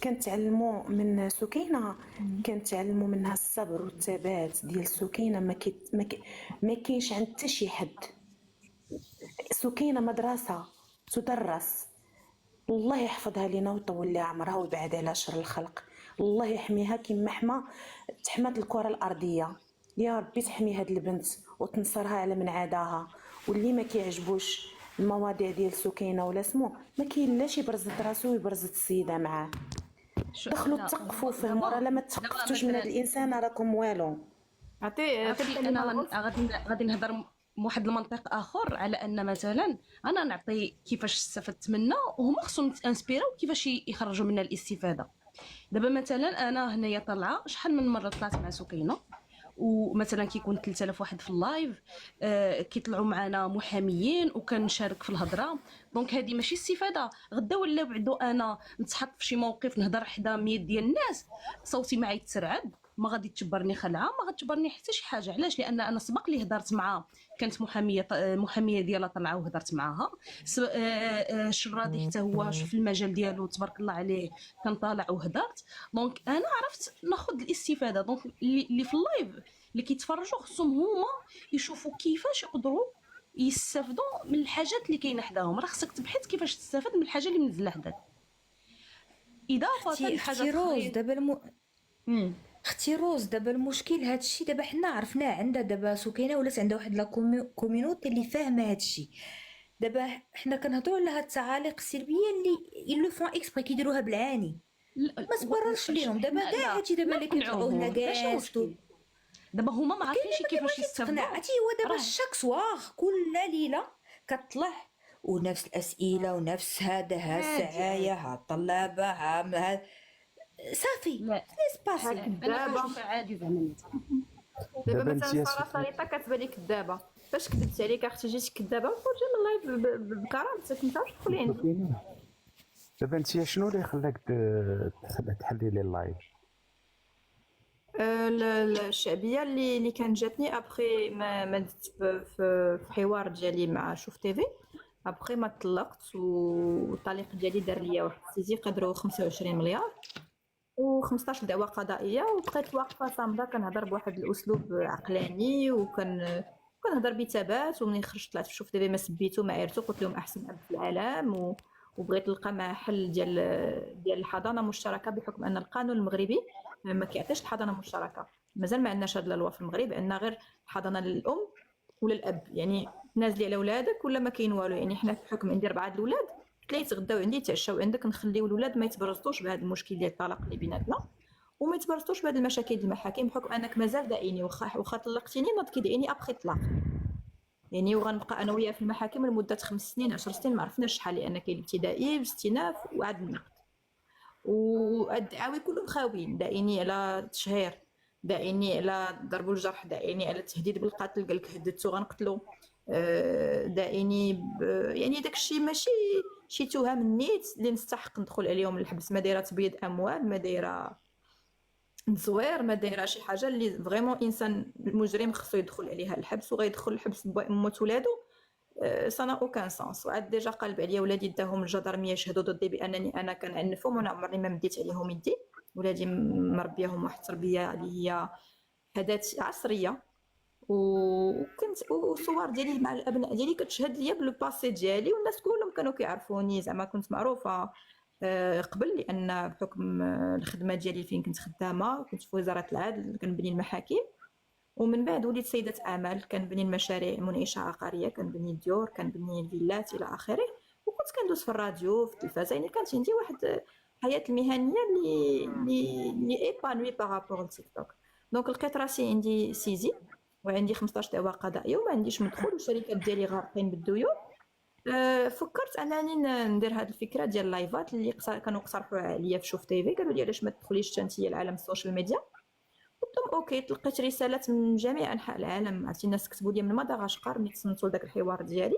كنتعلموا من سكينه، كنتعلموا منها الصبر والثبات ديال سكينه. ما كاينش عند حتى شي حد. سكينه مدرسه تدرس. الله يحفظها لينا ويطول لها عمرها ويبعد على شر الخلق. الله يحميها كما تحمات الكره الارضيه. يا ربي تحمي هاد البنت وتنصرها على من عاداها. واللي ما كيعجبوش المواضيع ديال سكينه ولا سمو ما كاين لا شي برزت راسو ويبرزت السيده معاه. دخلوا تثقفوا فهموا، راه لا ما تثقفتوش من هاد الانسان راكم والو. انا غادي نهضر بواحد المنطق اخر على ان مثلا انا نعطي كيفاش استفدت منه وهما خصهم يتانسبيراو كيفاش يخرجوا منها الاستفاده. دابا مثلا انا هنايا طالعه شحال من مره طلعت مع سكينه ومثلا كيكون 3000 واحد في اللايف كيطلعوا معنا محاميين وكنشارك في الهضره. دونك هذه ماشي استفاده. غدا ولا بعدو انا نتحط في شي موقف نهضر حدا 100 ديال الناس صوتي معايا يتسرعد ما غادي تجبرني خلعه ما غتجبرني حتى شي حاجه. علاش؟ لان انا سبق لي هضرت معها كانت محاميه ديالها طلعه وهضرت معاها. شرادي حتى هو في المجال ديالو تبارك الله عليه كان طالع وهضرت. دونك انا عرفت ناخذ الاستفاده. دونك اللي في اللايف اللي كيتفرجوا خصهم هما يشوفوا كيفاش يقدروا يستافدوا من الحاجات اللي كاينه حداهم. راه خصك تبحث كيفاش تستافد من الحاجه اللي منزله حداك. اضافه لحاجه روز دابا اختي روز دابا المشكل هادشي دابا حنا عرفناه عندها دابا سكينه ولات عندها واحد لا كوميونيتي اللي فاهمه هادشي. دابا حنا كنهضروا على هاد التعاليق السلبيه اللي لو فون اكسبري كيديروها بالعاني ما تبررش ليهم. دابا كاع هادشي دابا اللي كيطلعوا هنا كاع دابا هما ما عارفينش كيفاش يستافدوا. عرفتي هو دابا الشاك سواغ كل ليله كطلع ونفس الاسئله ونفس هذا ها السعايه ها الطلابه ها صافي لا سباسي. انا كنشوفها عادي زعما. دابا مثلا ساره ساريطه كتبان لك كذابه، فاش كذبت عليك اختي جيتي كذابه وخرجي من اللايف بكرامتك، انت واش تدخلي عندي. دابا انت شنو اللي خلاك تحلي لي اللايف؟ الشعبيه اللي كانت جاتني ابخي ما درت في حوار ديالي مع شوف تيفي، ابخي ما طلقت والطليق ديالي دار ليا واحد السيزي قدروا 25 مليار و15 دعوه قضائيه، وبقيت واقفه صامده كنهضر بواحد الاسلوب عقلاني كنهضر بثبات. ومنين خرجت طلعت في شوف تيفي ما سبيتو ما عيرتو، قلت لهم احسن اب في العالم وبغيت نلقى مع حل ديال الحضانه مشتركه، بحكم ان القانون المغربي ما كيعطيش الحضانه مشتركه. مازال ما عندناش هاد اللوا في المغرب ان غير الحضانه للام ولا الاب، يعني تنازلي على ولادك ولا ما كاين والو. يعني حنا بحكم عندي 4 الاولاد تلاقي يتغداو عندي يتعشاو عندك، نخليو الولاد ما يتبرزطوش بهذا المشكل ديال الطلاق اللي بيناتنا، وما يتبرزطوش بهذه المشاكل ديال المحاكم، بحكم انك مازال دائني واخا طلقتيني ناض كيدعيني ابخي طلاق. يعني وغنبقى انا وياه في المحاكم لمده 5 سنين 10 سنين ما عرفناش شحال، لان كاين الابتدائي والاستئناف وعاد النقد، والدعاوي كلهم خاويين. دائني على تشهير، دائني على ضرب الجرح، دائني على التهديد بالقتل، قالك هددتو غنقتلو، دائني يعني داكشي ماشي شي تهم نيت اللي نستحق ندخل عليهم للحبس. ما دايره تبيض اموال، ما دايره تزوير، ما دايره شي حاجه اللي فريمون انسان مجرم خصو يدخل عليها الحبس وغيدخل الحبس بموت ولادو. سانا اوكان سانس. وعاد ديجا قلب عليا ولادي داهم الجدرميه يشهدوا ضدي بانني انا كنعنفهم، وانا عمرني ما مديت عليهم يدي. ولادي مربياهم واحد التربيه اللي هي حداث عصريه، وكنت وصور ديالي مع الابناء ديالي كتشهد ليا بلو باسي ديالي، والناس كلهم كانوا كيعرفوني، زعما كنت معروفه قبل، لان بحكم الخدمه ديالي فين كنت خدامه كنت في وزاره العدل كنبني المحاكم. ومن بعد وليت سيدة أعمال، كنبني المشاريع منعشة عقارية، كنبني الديور، كنبني الفيلات إلى آخره. وكنت كندوز في الراديو في التلفازة، يعني كانت عندي واحد الحياة المهنية اللي ايبانوي بارابور لتيك توك. دونك لقيت راسي عندي سيزي وعندي 15 دعوة قضائية وما عنديش مدخول، والشركات ديالي غارقين بالديون. فكرت انني ندير هذه الفكره ديال اللايفات اللي كانوا اقترحوها عليا في شوف تيفي، قالوا لي علاش ما تدخليش انت لعالم السوشيال ميديا. قلت لهم اوكي. تلقيت رسالات من جميع انحاء العالم، عرفتي الناس كتبوا لي من مدغشقر ملي تصنتوا لذاك الحوار ديالي،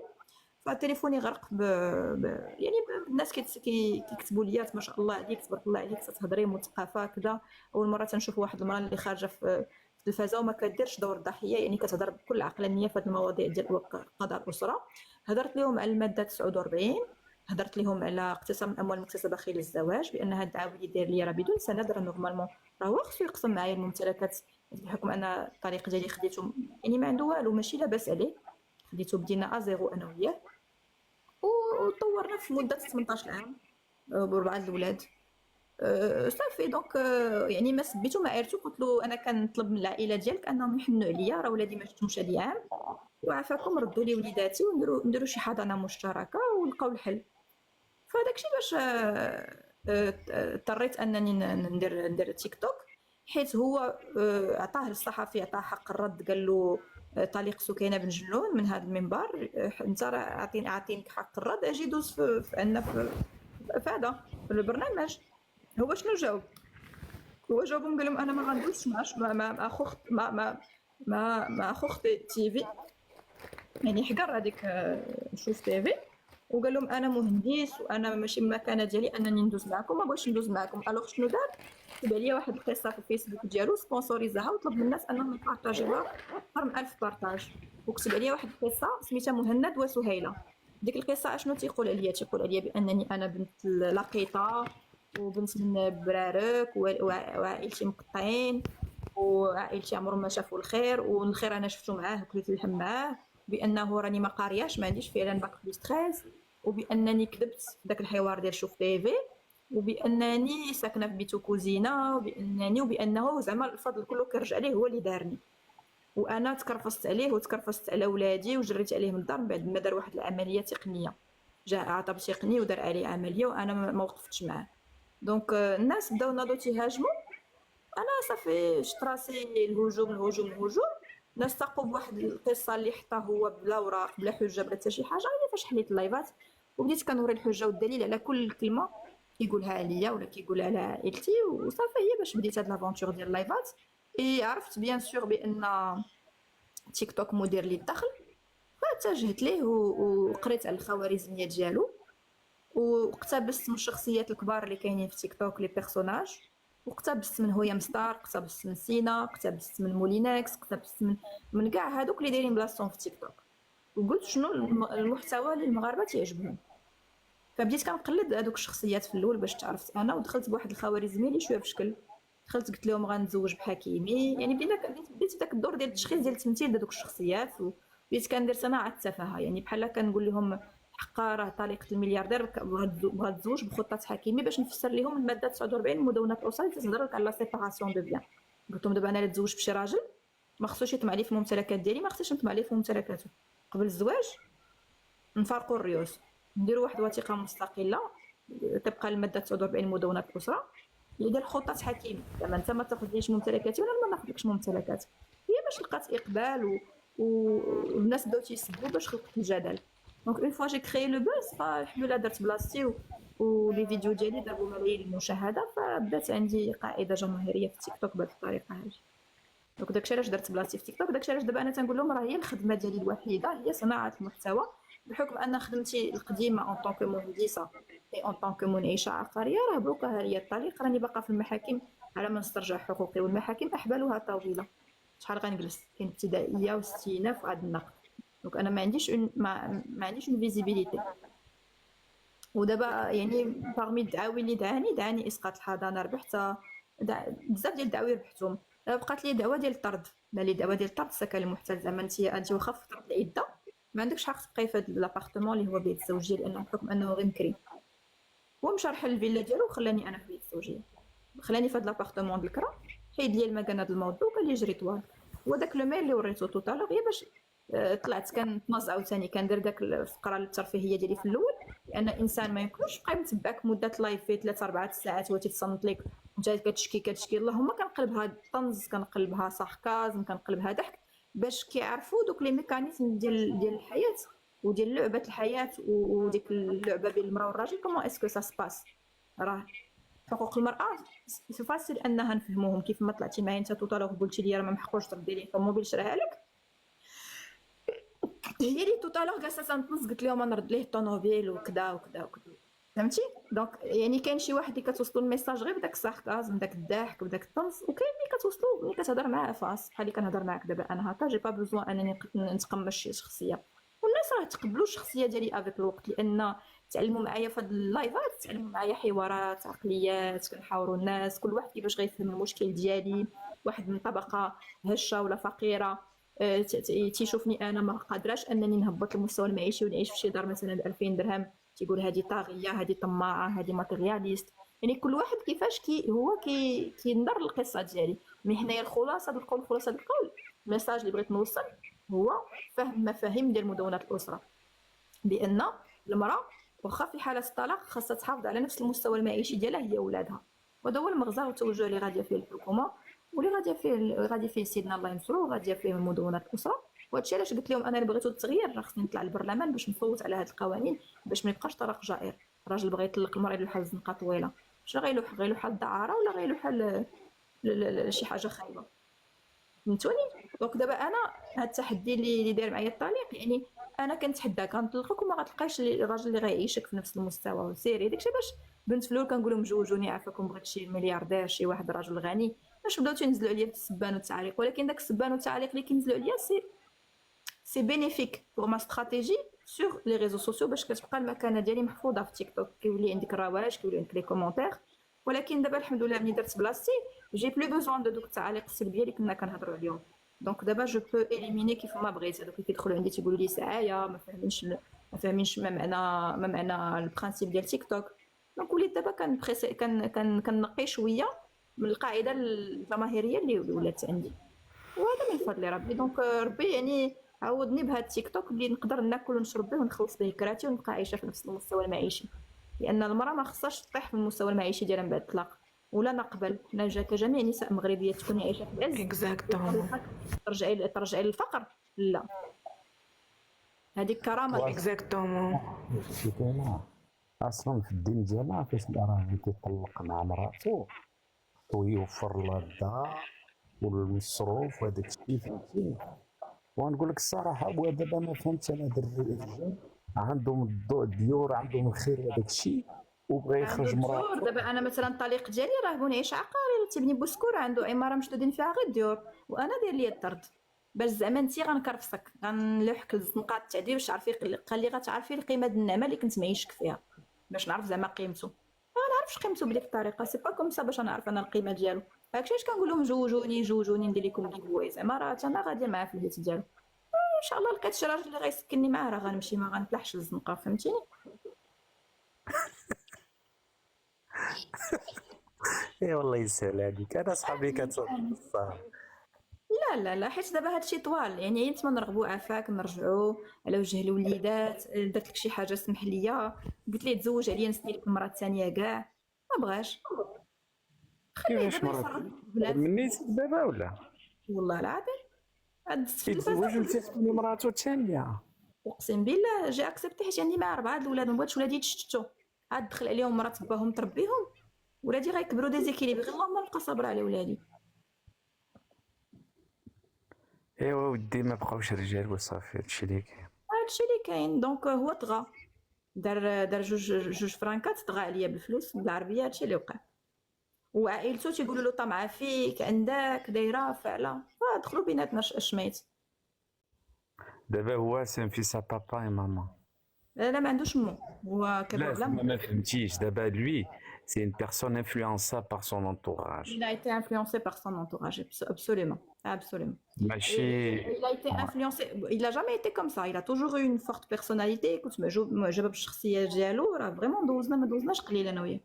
فتليفوني غرق يعني الناس كيكتبوا لي ما شاء الله عليك تبارك الله عليك تهضري مثقفه كذا. اول مره تنشوف واحد المراه اللي خارجه في التلفازه وما كديرش دور الضحيه، يعني كتهضر بكل عقلانيه في هذه المواضيع ديال قضاء الاسره. هضرت لهم على الماده 49، هضرت لهم على اقتسام الاموال المكتسبه خلال الزواج، بان هاد الدعاوي اللي داير ليا راه بدون سند، راه نورمالمون راه هو خصو يقسم معايا الممتلكات بحكم ان الطريق ديالي خديته يعني ما عنده والو، ماشي لاباس عليه، خديته بدينا ازيرو انا وياه، وطورنا في مده 18 عام باربعه الاولاد. صافي دونك يعني ما سبيتو ما عيرتو. قلت له انا كنطلب من العائله ديالك انهم يحنوا عليا، راه ولادي ما شفتهمش هذا العام، وعافاكم ردوا لي وليداتي ونديروا شي حضانه مشتركه ونلقاو الحل. فهذاك الشيء باش اضطريت انني ندير تيك توك، حيت هو عطاه الصحفي عطاه حق الرد، قال له طليق سكينه بن جلون من هذا المنبر، انت راه عاطينك حق الرد، اجي دوز في عندنا في هذا في البرنامج. هو شنو جاوب؟ هو جاوبهم قال لهم انا ما غندوزش مع اخو اختي تيفي، يعني حقر هذيك نشوف تيفي، وقال لهم انا مهندس وانا ماشي المكانه ديالي انني ندوز معكم، ما بغيتش ندوز معكم. الوغ شنو دار؟ كتب عليا واحد القصه في الفيسبوك ديالو سبونسوريزاها وطلب من الناس انهم يبارطاجيوها اكثر من 1000 بارطاج، وكتب عليا واحد القصه سميتها مهند وسهيله. ديك القصه اشنو تيقول عليا؟ تيقول عليا بانني انا بنت لقيطه وبنت من برارك وعائلتي مقطعين وعائلتي عمرهم ما شافوا الخير، والخير انا شفتو معاه وكليت اللحم معاه، بانه راني ما قارياش ما عنديش فعلا باك بلس 13، وبانني كذبت في داك الحوار ديال شوف تيفي، وبانني ساكنه في بيتو كوزينه، وبانه زعما الفضل كله كيرجع ليه، هو اللي دارني، وانا تكرفصت عليه وتكرفصت على ولادي وجريت عليه من الدار من بعد ما دار واحد العمليه تقنيه، جاء عطب تقني ودار عليه عمليه وانا ما وقفتش معاه. دونك الناس بداو ناضو تيهاجموا، انا صافي شت راسي الهجوم. ناس تاقوا بواحد القصه اللي حطاه هو بلا اوراق بلا حجه بلا حتى شي حاجه. هي فاش حليت اللايفات وبديت كنوري الحجه والدليل على كل كلمه كيقولها عليا ولا كيقولها على عائلتي وصافي. هي باش بديت هاد لافونتور ديال اللايفات اي عرفت بيان سور بان تيك توك مدير لي الدخل، فاتجهت ليه وقريت على الخوارزميات ديالو واقتبست من الشخصيات الكبار اللي كاينين في تيك توك لي بيرسوناج، واقتبست من هويا مستار، اقتبست من سينا، اقتبست من مولينكس، اقتبست من كاع هادوك اللي دايرين بلاصتهم في تيك توك، وقلت شنو المحتوى اللي المغاربه تيعجبهم. فبديت كنقلد هذوك الشخصيات في الاول باش تعرفت انا، ودخلت بواحد الخوارزمي اللي شويه بشكل. دخلت قلت لهم غنتزوج بحكيمي، يعني بديت داك الدور ديال التشخيص ديال التمثيل ديال دوك الشخصيات، وبديت كندير صناعه التفاهه، يعني بحال كنقول لهم حقا راه طليقه الملياردير بغات تزوج بخطه حكيمي باش نفسر لهم الماده 49 المدونه الاسريه اللي تهضر لك على لا سيباراسيون دو بيان. قلت لهم دابا انا نتزوج بشي راجل ما خصوش يطمع لي في الممتلكات ديالي، ما خصنيش نطمع ليه في ممتلكاته. قبل الزواج نفرقوا الريوس، نديروا واحد الوثيقه مستقله تبقى الماده 49 مدونه الاسره اللي دار خطه حكيم، زعما انت ما تاخذليش ممتلكاتي ولا ما ناخذلكش ممتلكاتي. هي باش لقات اقبال والناس بداو تيسبوا باش خلقت الجدل. دونك اون فوا جي كريي لو بوز، فالحمد لله درت بلاصتي ولي فيديو ديالي داروا ملايين المشاهده، فبدات عندي قاعده جماهيريه في تيك توك بهذه الطريقه هذه. دونك داكشي علاش درت بلاصتي في تيك توك، داكشي علاش دابا انا تنقول لهم راه هي الخدمه ديالي الوحيده هي صناعه المحتوى، بحكم ان خدمتي القديمه اون طونك مهندسه اي اون طونك منعشه عقاريه راه بروكا هي الطريق، راني باقا في المحاكم على ما نسترجع حقوقي، والمحاكم احبالها طويله. شحال غنجلس؟ كاين ابتدائيه واستئناف وعاد النقد. دونك انا ما عنديش ما عنديش اون فيزيبيليتي. ودابا يعني باغمي الدعاوي اللي دعاني اسقاط الحضانه ربحت بزاف ديال الدعاوي ربحتهم. بقات لي دعوه ديال الطرد، لي دعوه ديال الطرد السكن المحتل، زعما انت واخا في فتره العده ما عندكش حق تبقاي في هذا لابارتمون اللي هو بيت الزوجيه، لانه بحكم انه غير مكري. هو مشى رحل الفيلا ديالو وخلاني انا في بيت الزوجيه، خلاني في هذا لابارتمون الكرا، حيد لي المكان هذا الموضوع وقال لي جري طوال. وداك لو ميل اللي وريتو توتالوغ هي باش طلعت كنتنازع عاوتاني كندير داك الفقره الترفيهيه ديالي في الاول، لان انسان ما يمكنش يبقى متبعك مده لايف في 3-4 ساعات وهو تيتصنت لك وانت كتشكي. اللهم كنقلبها طنز، كنقلبها ساركازم، كنقلبها ضحك، باش كيعرفوا دوك لي ميكانيزم ديال الحياه وديال لعبه الحياه وديك اللعبه بين المراه والراجل كومون اسكو سا سباس. راه حقوق المراه سي فاسيل انها نفهموهم. كيف ما طلعتي معايا انت توتالوغ قلتي لي راه ما محقوش تردي لي الطوموبيل شراها لك، هي اللي توتالوغ جالسه تنطنز قلت لهم نرد ليه الطوموبيل وكذا وكذا وكذا، فهمتي؟ دونك يعني كاين شي واحد اللي كتوصلوا الميساج غير بداك الساركازم بداك الضحك بداك الطنز، وكاين اللي كتوصلوا ملي كتهضر معاه فاس بحال اللي كنهضر معاك دابا انا هكا، جي با بوزوان انني نتقمص شي شخصيه. والناس راه تقبلوا الشخصيه ديالي افيك الوقت، لان تعلموا معايا في هاد اللايفات، تعلموا معايا حوارات عقليات، كنحاوروا الناس كل واحد كيفاش غيفهم المشكل ديالي. واحد من طبقه هشه ولا فقيره تيشوفني انا ما قادراش انني نهبط المستوى المعيشي ونعيش في شي دار مثلا ب 2000 درهم، تيقول هذه طاغيه، هذه طماعه، هذه ماتيرياليست. يعني كل واحد كيفاش كينظر للقصه ديالي. مي حنايا خلاصه القول الميساج اللي بغيت نوصل هو فهم مفاهيم ديال مدونه الاسره، بان المراه واخا في حاله الطلاق خاصها تحافظ على نفس المستوى المعيشي ديالها هي ولادها. وهذا هو المغزى والتوجه اللي غاديه فيه الحكومه واللي غادي فيه سيدنا الله ينصرو، غاديه فيه مدونه الاسره. وهادشي علاش قلت لهم انا اللي بغيتو التغيير راه خصني نطلع للبرلمان باش نصوت على هاد القوانين باش ما يبقاش طريق جائر. الراجل بغى يطلق المراه اللي بحال الزنقه طويله، شنو غيلوح الدعاره ولا غيلوح شي حاجه خايبه، فهمتوني؟ دونك دابا انا هاد التحدي اللي داير معايا الطليق، يعني انا كنتحداك غنطلقك وما غتلقايش الراجل اللي غيعيشك في نفس المستوى. سيري داكشي باش بنت في الاول كنقول لهم جوجوني عافاكم بغيت شي ملياردير شي واحد راجل غني باش بداو تنزلوا عليا بالسبان والتعليق. ولكن داك السبان والتعليق اللي كينزلوا عليا سي بينيفيك بور ما استراتيجي سور لي ريزو سوسيو باش كتبقى المكانه ديالي محفوظه في تيك توك، كيولي عندك الرواج، كيولي عندك لي كومونتير. ولكن دابا الحمد لله ملي درت بلاصتي جي بلو بوزوان دو دوك التعاليق السلبيه اللي كنا كنهضروا عليهم. دونك دابا جو بو اليميني كيف ما بغيت. هذوك اللي كيدخلوا عندي تيقولوا لي سعايه ما فاهمينش ما معنى البرانسيپ ديال تيك توك. دونك وليت دابا كنقي شويه من القاعده الجماهيريه اللي ولات عندي، وهذا من فضل ربي. دونك ربي يعني عوضني بهذا التيك توك اللي نقدر ناكل ونشرب به ونخلص به كراتي ونبقى عايشه في نفس المستوى المعيشي، لان المراه ما خصهاش تطيح في المستوى المعيشي ديالها بعد الطلاق. ولا نقبل نجا كجميع النساء مغربيات تكوني عايشه في العز اكزاكتومون ترجعي للفقر. لا، هذيك كرامه. اكزاكتومون اصلا في الدين ديالنا فاش الراجل كيطلق مع مراته ويوفر لها الدار والمصروف وهذاك الشيء فهمتي. ونقول لك الصراحه بوا دابا ما فهمتش انا هاد الرجال عندهم الديور عندهم الخير وهذاك الشيء وبغى عنده يخرج الديور. مراته. دابا انا مثلا الطليق ديالي راه بغى يعيش عقاري، تيبني بوسكور، عنده عماره مشدودين فيها غير الديور، وانا داير ليا الطرد باش زعما انتي غنكرفسك غنلوحك الزنقات التعديل باش تعرفي قال لي غتعرفي القيمه ديال النعمه اللي كنت معيشك فيها، باش نعرف زعما قيمته. ما نعرفش قيمته بديك الطريقه، سي با كوم سا باش نعرف انا القيمه ديالو. داكشي علاش كنقول لهم جوجوني ندير لكم كيك بواي، زعما راه انا غاديه معاه في البيت ديالو ان شاء الله. لقيت شي راجل اللي غيسكنني معاه راه غنمشي، ما غنفلحش للزنقه فهمتيني. اي والله يسهل عليك، انا صحابي كتصدق الصراحه. لا حيت دابا هادشي طوال، يعني انت ما نرغبوا عافاك نرجعوا على وجه الوليدات، درت لك شي حاجه سمح ليا، قلت ليه تزوج عليا نسني لك المراه الثانيه كاع، ما بغاش. خليه كيفاش دابا مرات يصرف البنات. منيت دابا ولا والله العظيم عاد في يتزوج البازار. وتسكن مراته الثانيه؟ اقسم بالله جا اكسبتي حيت عندي معاه 4 الولاد، ما بغاتش ولادي يتشتتوا، عاد دخل عليهم مرات باهم تربيهم، ولادي غيكبروا ديزيكيليبر، غير اللهم نبقى صابره على ولادي. ايوا ودي ما بقاوش رجال وصافي هادشي اللي كاين. هادشي اللي كاين. دونك هو طغى، دار جوج فرانكات، طغى عليا بالفلوس بالعربيه، هادشي اللي وقع. وعائلته تيقولوا له طمعه فيك عندك دايره فعلا، فدخلوا بيناتنا الشميت. دابا هو سين في سا بابا اي ماما. لا ما عندوش مو، هو كبر لا بلا مو. ما فهمتيش دابا lui c'est une personne influençable par son entourage. Il a été influencé par son entourage, absolument, absolument. ماشي Il a été influencé, il a jamais été comme ça, il a toujours eu une forte personnalité. كنت معجبه بالشخصيه ديالو، راه فريمون ما دوزناش قليل انا وياه،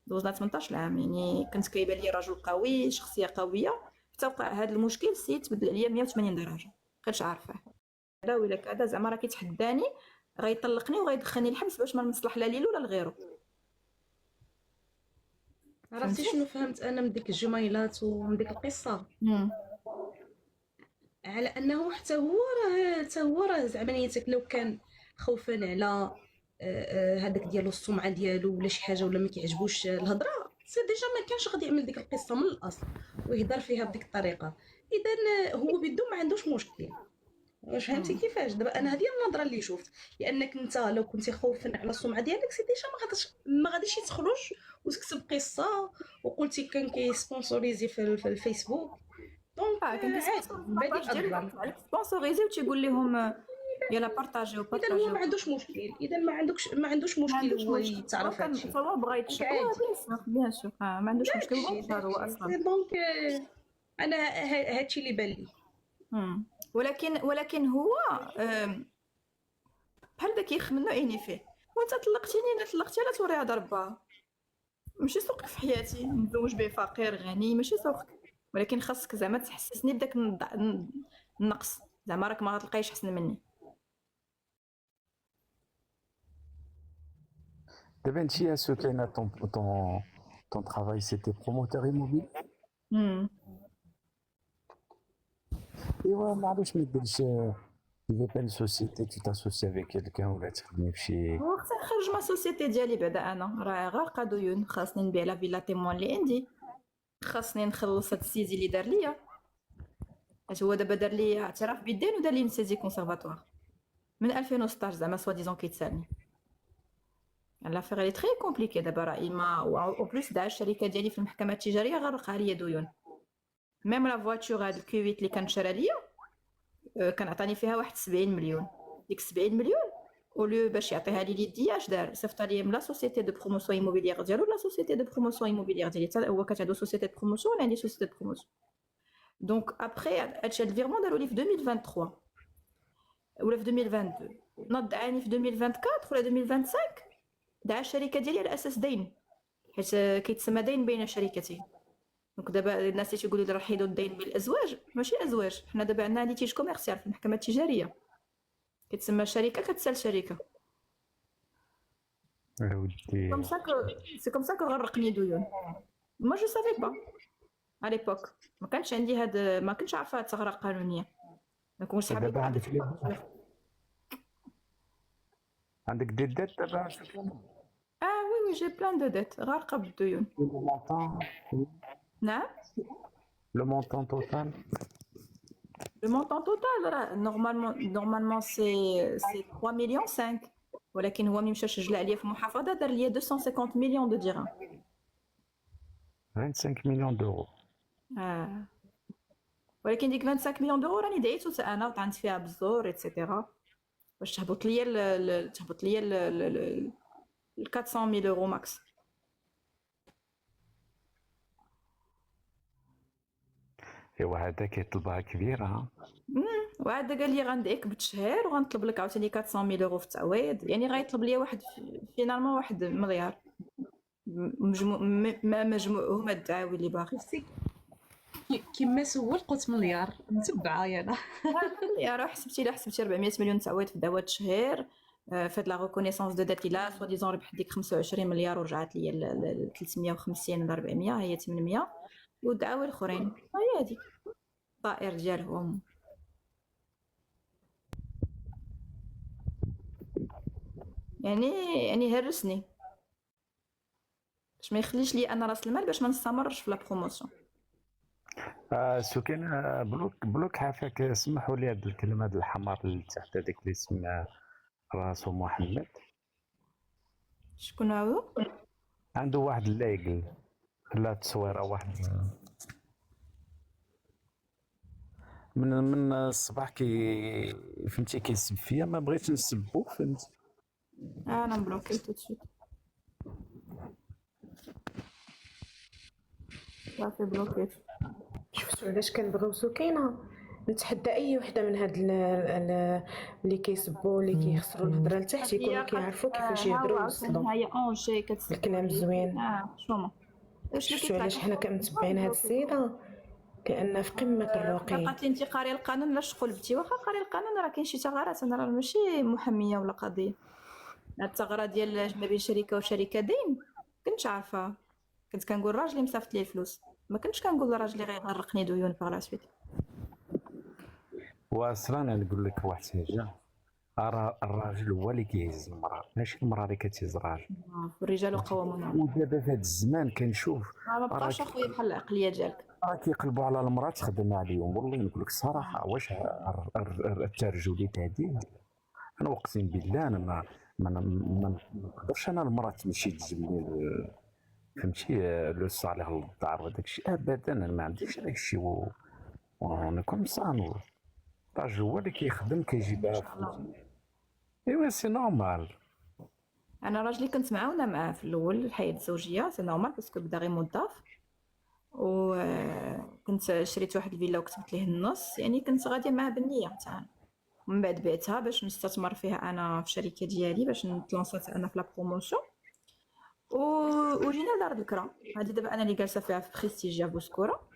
دوزنا 18 عام، يعني كنت كيبان لي رجل قوي، شخصيه قويه، حتى وقع هذا المشكل السيد تبدل عليا 180 درجه، كنتش عارفه هذا ولا كذا، زعما راه كيتحداني غيطلقني وغيدخلني الحبس باش ما نصلح لا ليلو لا لغيرو. عرفتي شنو فهمت انا من ديك الجميلات ومن ديك القصه؟ على انه حتى هو راه زعما نيتك لو كان خوفا على هذاك ديالو السمعه ديالو ولا شي حاجه ولا ما كيعجبوش الهضره، سي ديجا ما كانش غادي يعمل ديك القصه من الاصل ويهضر فيها بديك الطريقه. اذا هو بيدو ما عندوش مشكل. واش فهمتي كيفاش؟ دابا انا هذه النظره اللي شفت، لانك انت لو كنتي خوفا على السمعه ديالك سي ديجا ما غاديش تخرج وتكتب قصه وقلتي كان كيسبونسوريزي في الفيسبوك. دونك كان بديل اظلم سبونسوريزي وتيقول لهم يلا بارطاجيو. اذا هو ما عندوش مشكل، اذا ما عندوش مشكل هو يتعرف هادشي. هو بغى يتشهر بيان سور، ما عندوش مشكل هو اصلا. دونك انا هادشي اللي بان لي. ولكن هو بحال داك يخمنوا عيني فيه، وانت طلقتيني انا طلقتي على توريها ضربه، ماشي سوقك في حياتي نتزوج به فقير غني، ماشي سوقك، ولكن خاصك زعما تحسسني بداك النقص، زعما راك ما غتلقايش حسن مني. دابا انتي سكينه ton travail c'était promoteur immobilier. ايوا ما عرفتش ما ديرش دي بال سوسيتي tu t'associes avec quelqu'un ولا تخدمي فشي. هو خصني نخرج مع السوسيتي ديالي بعدا، انا راه غارقه ديون، خاصني نبيع لا فيلا تيمون اللي عندي، خاصني نخلص هاد السيزي اللي دار ليا، حيت هو دابا دار لي اعتراف بالدين ودار لي سيزي كونسيرفاتوار من 2016 زعما سوا ديزون كيتسالني. لافيغ لي تري كومبليكي دابا، راه اما او بليس داع الشركه ديالي في المحكمه التجاريه غرقها ليا ديون. ميم لا فواتور هاد الكيويت اللي كان شرا ليا كان عطاني فيها واحد 70 مليون، ديك 70 مليون اوليو باش يعطيها لي ليديا اش دار؟ صيفط لي من لا سوسيتي دو بروموسيون ايموبيليير ديالو لا سوسيتي دو بروموسيون ايموبيليير ديالي، حتى هو كانت عنده سوسيتي دو بروموسيون وانا عندي سوسيتي دو بروموسيون. دونك ابخي هادشي الفيرمون داروا لي في 2023 ولا في 2022، نض عاني في 2024 ولا 2025 دعا الشركه ديالي على اساس دين، حيت كيتسمى دين بين شركتين. دونك دابا الناس اللي تيقولوا لي راه حيدوا الدين بالازواج، ماشي ازواج، حنا دابا عندنا ليتيج كوميرسيال في المحكمه التجاريه، كتسمى شركه كتسال شركه. ودي سي كوم سا كو غرقني ديون. ما جو سافي با على ليبوك، ما كانش عندي هاد، ما كنتش عارفه هاد الثغره القانونيه، ما كنتش صحابي دابا عندك دي دات دابا وي جي بلان دو ديت غارقه بالديون. نعم لو مونطون توتال لو مونطون توتال راه نورمالمون سي 3 مليون 5 ولكن هو ملي مشى سجل عليا في المحافظه دار ليا 250 مليون دو درهم. 25 مليون دورو. ولكن ديك 25 مليون دورو راني دعيتو حتى انا وطعنت فيها بالزور ايتترا باش تهبط ليا تهبط ليا 400 يورو ماكس. ايوا هذا كيطلبها كبيره ها. وعاد قال لي غندعيك بتشهير وغنطلب لك عاوتاني 400 يورو في التعويض، يعني غيطلب لي واحد فينالمون 1 مليار مجموع هما الدعاوي اللي باغي. كيما سول قلت مليار متبعه انا. يا راه حسبتي 400 مليون تعويض في دعوه تشهير فهاد لا ريكونيسونس دو دات لا سوا ديزون ربح ديك 25 مليار ورجعت ليا 350 ولا 400 هي 800 والدعاوي الاخرين هي هذيك الطائر ديالهم. يعني هرسني باش ما يخليش لي انا راس المال باش ما نستمرش في لا بروموسيون. سكين بلوك حافاك سمحوا لي هاد الكلمه هاد الحمار اللي تحت هذاك اللي سمى راسو محمد. شكون هو؟ عنده واحد اللايقل لا تصويره واحد من الصباح فهمتي كيسب فيا ما بغيتش نسبو فهمت. انا مبلوكيتو تشوت صافي بلوكيت. شفتوا علاش كنبغيو سكينه نتحدى اي وحده من هاد اللي كيسبوا اللي كيخسروا الهضره لتحت يكونوا كيعرفوا كيفاش يهضروا ويوصلوا هي اونجي كتسمع الكلام الزوين. شوما شفتوا علاش حنا كنتبعين هاد السيده كأنها في قمه الرقي. قالت لي انت قاريه القانون لاش قلبتي واخا قاريه القانون راه كاين شي ثغرات انا راه ماشي محاميه ولا قضيه. هاد الثغره ديال ما بين شركه وشركه دين كنت عارفه كنت كنقول راجلي مصافط لي الفلوس ما كنتش كنقول راجلي غيغرقني ديون باغ لا سويت. واصلا انا نقول لك واحد الحاجه الراجل هو اللي كيهز المراه ماشي المراه اللي كتهز الراجل. الرجال قوامون على ودابا في هذا الزمان كنشوف ما بقاش اخويا بحال العقليه ديالك راه كيقلبوا على المراه تخدم عليهم. والله نقول لك الصراحه واش الترجليت هذه انا اقسم بالله انا ما نقدرش انا المراه تمشي تجيبني فهمتي لو صالح للدار وداك الشيء ابدا. انا ما عنديش داك الشيء وانا كون صانو الراجل هو اللي كيخدم كيجيبها فلوس. ايوا سي نورمال. انا راجلي كنت معاونه معاه في الاول الحياه الزوجيه سي نورمال باسكو بدا غير موظف وكنت شريت واحد الفيلا وكتبت ليه النص يعني كنت غاديه معاه بالنيه تاعنا. من بعد بعتها باش نستثمر فيها انا في الشركه ديالي باش نتلونسات انا في لا بروموسيون وجينا لدار الكرا. هذه دابا انا اللي جالسه فيها في بريستيجيا بوسكوره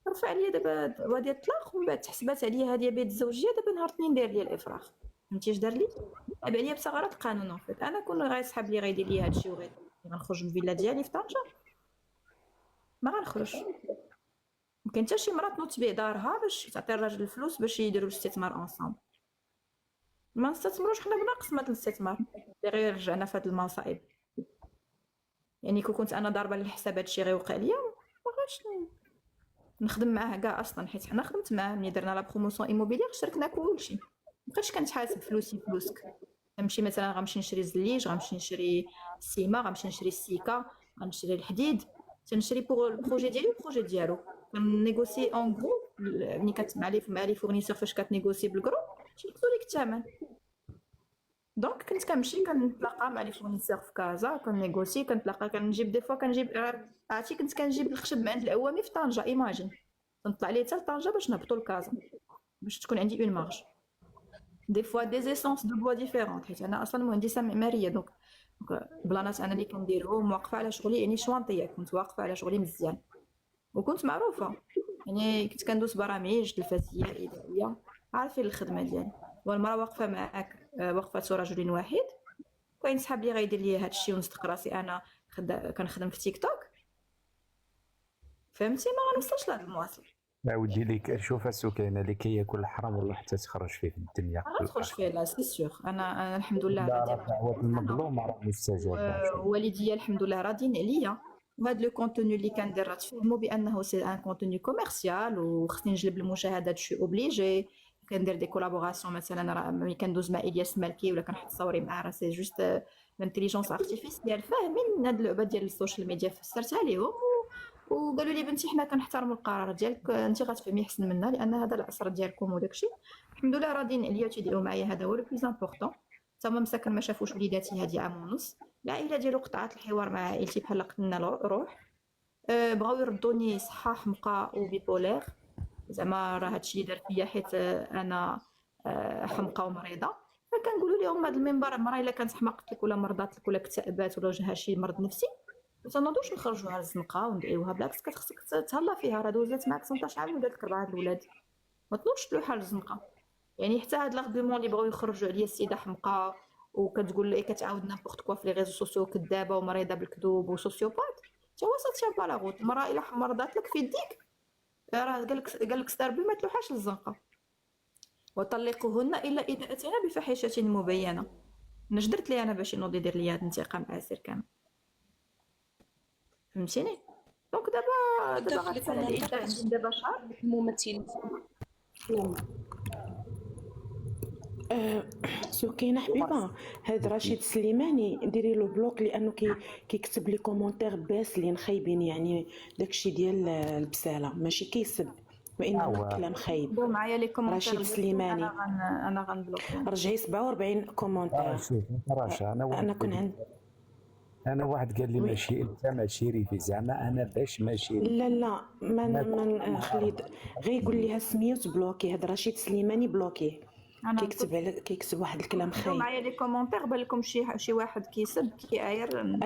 رفع عليا دابا دعوه ديال الطلاق ومن بعد تحسبات عليا هذه بيت الزوجيه. دابا نهار اثنين داير لي الافراغ فهمتي اش دار لي عيب عليا بثغرات القانون. فيت انا كون غيسحب لي غيدير لي هادشي غنخرج من الفيلا ديالي في طنجه ما غنخرج. ممكن حتى شي مرات تنوض تبيع دارها باش تعطي الراجل الفلوس باش يديروا الاستثمار اونصامبل. ما نستثمروش حنا بناقص مال الاستثمار اللي غير رجعنا في هاد المصائب. يعني كون كنت انا ضاربه للحساب هادشي غيوقع ليا ما بغيتش نخدم معاه كاع اصلا حيت حنا خدمت معاه ملي درنا لا بروموسيون ايموبيليير شاركنا كلشي. مابقيتش كنتحاسب فلوسك غنمشي مثلا غنمشي نشري الزليج غنمشي نشري السيما غنمشي نشري السيكا غنشري الحديد تنشري بوغ البروجي ديالي والبروجي ديالو كنيغوسي اون غرو. ملي كتسمع لي فورنيسور فاش كتنيغوسي بالكرو تيكتبوا لك الثمن. دونك كنت كنمشي كنتلاقى مع لي فورنيسور في كازا كنيغوسي كنتلاقى كنجيب دي فوا كنجيب عرفتي كنت كنجيب الخشب من عند العوامي في طنجه. ايماجين نطلع ليه حتى لطنجه باش نهبطوا لكازا باش تكون عندي اون مارج دي فوا دي زيسونس دو بوا ديفيرونت حيت انا اصلا مهندسه معماريه. دونك بلانات انا اللي كنديرهم واقفه على شغلي يعني شوانطيه كنت واقفه على شغلي مزيان وكنت معروفه يعني كنت كندوز برامج تلفزيونيه اذاعيه عارفين الخدمه ديالي. والمراه واقفه معاك واقفه رجل واحد كاين صحاب لي غيدير لي هادشي ونصدق راسي انا كنخدم في تيك توك فهمتي ما غنوصلش لهاد المواصل. ودي ليك شوف سكينه اللي كي ياكل الحرام والله حتى تخرج فيه في الدنيا ما غتخرج فيه لا سي سيغ. انا الحمد لله لا غادي راه دعوه المظلوم راه مستجابه. والديا الحمد لله راضيين عليا. وهذا لو كونتوني اللي كندير راه تفهموا بانه سي ان كونتوني كوميرسيال وخصني نجلب المشاهدات شي اوبليجي. كندير دي كولابوراسيون مثلا راه ملي كندوز مع الياس مالكي ولا كنحط صوري معاه راه سي جوست الانتيليجونس ارتيفيسيال فاهمين هاد اللعبه ديال السوشيال ميديا فسرتها ليهم وقالوا لي بنتي حنا كنحترموا القرار ديالك انت غتفهمي احسن منا لان هذا العصر ديالكم وداكشي. الحمد لله راضيين عليا تيديروا معايا هذا هو لو بليز امبورطون. تما مساكن ما شافوش وليداتي هادي عام ونص. العائله ديالو قطعت الحوار مع عائلتي بحال قتلنا روح. بغاو يردوني صحه حمقى وبيبولير زعما راه هادشي اللي دار فيا حيت انا حمقى ومريضه. فكنقولوا لهم هذا المنبر المراه الا كانت حماقت لك ولا مرضات لك ولا اكتئبات ولا وجهها شي مرض نفسي ما تنوضوش نخرجوها للزنقه وندعيوها بالعكس كتخصك تهلا فيها راه دوزات معاك 18 عام ودارت لك 4 الاولاد ما تنوضش تلوحها للزنقه. يعني حتى هاد لاغبيمون اللي بغاو يخرجوا عليا السيده حمقى وكتقول لي كتعاود نابورت كوا في لي ريزو سوسيو كذابه ومريضه بالكذوب وسوسيوبات تا هو سا با لا غوت. المراه الا مرضات لك في يديك راه قالك ستار بي ما تلوحاش للزنقه. وطلقوهن الا اذا اتينا بفاحشه مبينه. انا درت لي انا باش ينوض يدير لي هاد الانتقام عسير كامل فهمتيني. دونك دابا غتسال العده عندي دابا شهر. الممثلين سكينه حبيبه هاد رشيد سليماني ديري له بلوك لانه كيكتب لي كومونتير باسلين خايبين يعني داكشي ديال البساله ماشي كيسب وانما كلام خايب. دو معايا لي كومونتير رشيد سليماني انا غنبلوك رجعي 47 كومونتير. شوف رشا انا كون عند انا واحد قال لي ماشي انت ماشي ريفي زعما انا باش ماشي لا من خليت غير يقول ليها سميوت بلوكي هذا رشيد سليماني بلوكي كيكتب واحد الكلام خايب. معايا لي كومونتير بان لكم شي واحد كيسب كيعاير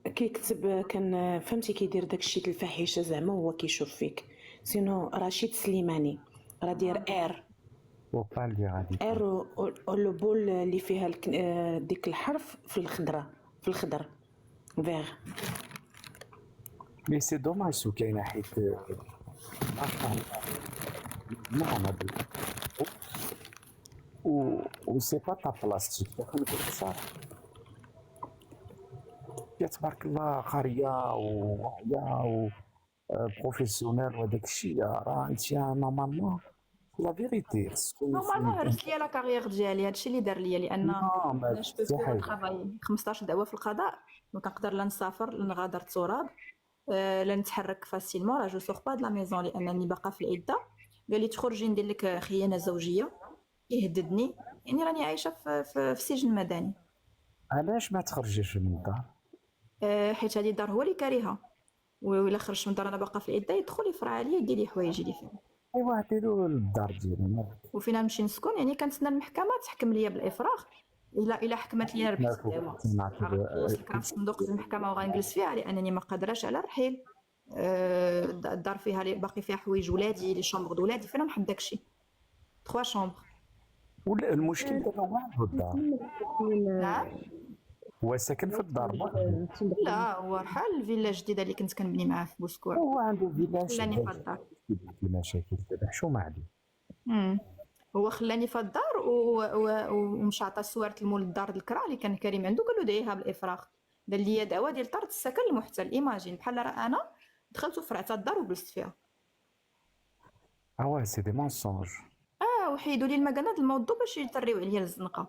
كيكتب كان فهمتي كيدير داكشي د الفاحشه زعما هو كيشوف فيك. سينو رشيد سليماني راه دير وبالي غادي ار لو بول اللي فيها ديك الحرف في الخضر فيغ. مي سي دوماج سو كاينه حيت نعم و سي با تا بلاستيك داخل الصار يا تبارك الله قاريه وواعيه و بروفيسيونيل وداك الشيء راه انت نورمالمون لا فيريتي نورمالمون هرس ليا لا كارير ديالي هادشي اللي دار ليا لان انا شفت طرافاي 15 دعوه في القضاء ما كنقدر لا نسافر لا نغادر التراب لا نتحرك فاسيلمون راه جو سور با د لا ميزون لانني باقا في العده. قال لي تخرجي ندير لك خيانه زوجيه يهددني يعني راني عايشه في سجن مدني. علاش ما تخرجيش من الدار؟ حيت هذه الدار هو اللي كاريها ولا خرجت من الدار انا باقا في العده يدخل يفرع عليا يدير لي حوايج اللي فيهم. ايوا عطيلو الدار ديالي وفينا نمشي نسكن يعني كنتسنى المحكمه تحكم ليا بالافراغ. الا حكمت ليا ربحت الدعوه غنخلص لك الصندوق ديال المحكمه وغنجلس فيها لانني ما قادراش على الرحيل. الدار فيها باقي فيها حوايج ولادي لي شومبر د ولادي فين نحط داكشي 3 شومبر. ولا المشكل دابا هو عنده الدار نعم هو ساكن في الدار لا هو رحال الفيلا الجديده اللي كنت كنبني معاه في بوسكوع هو عنده فيلاج خلاني في الدار في مشاكل دابا حشومه عليه. هو خلاني في الدار ومشى عطى صورة المول الدار الكرا اللي كان كريم عنده قال له دعيها بالافراغ. دار لي دعوه ديال طرد السكن المحتل. ايماجين بحال راه انا دخلت وفرعت الدار وجلست فيها. سي دي مونسونج. وحيدوا لي المكانه د الموضوع باش يطريو عليا للزنقه.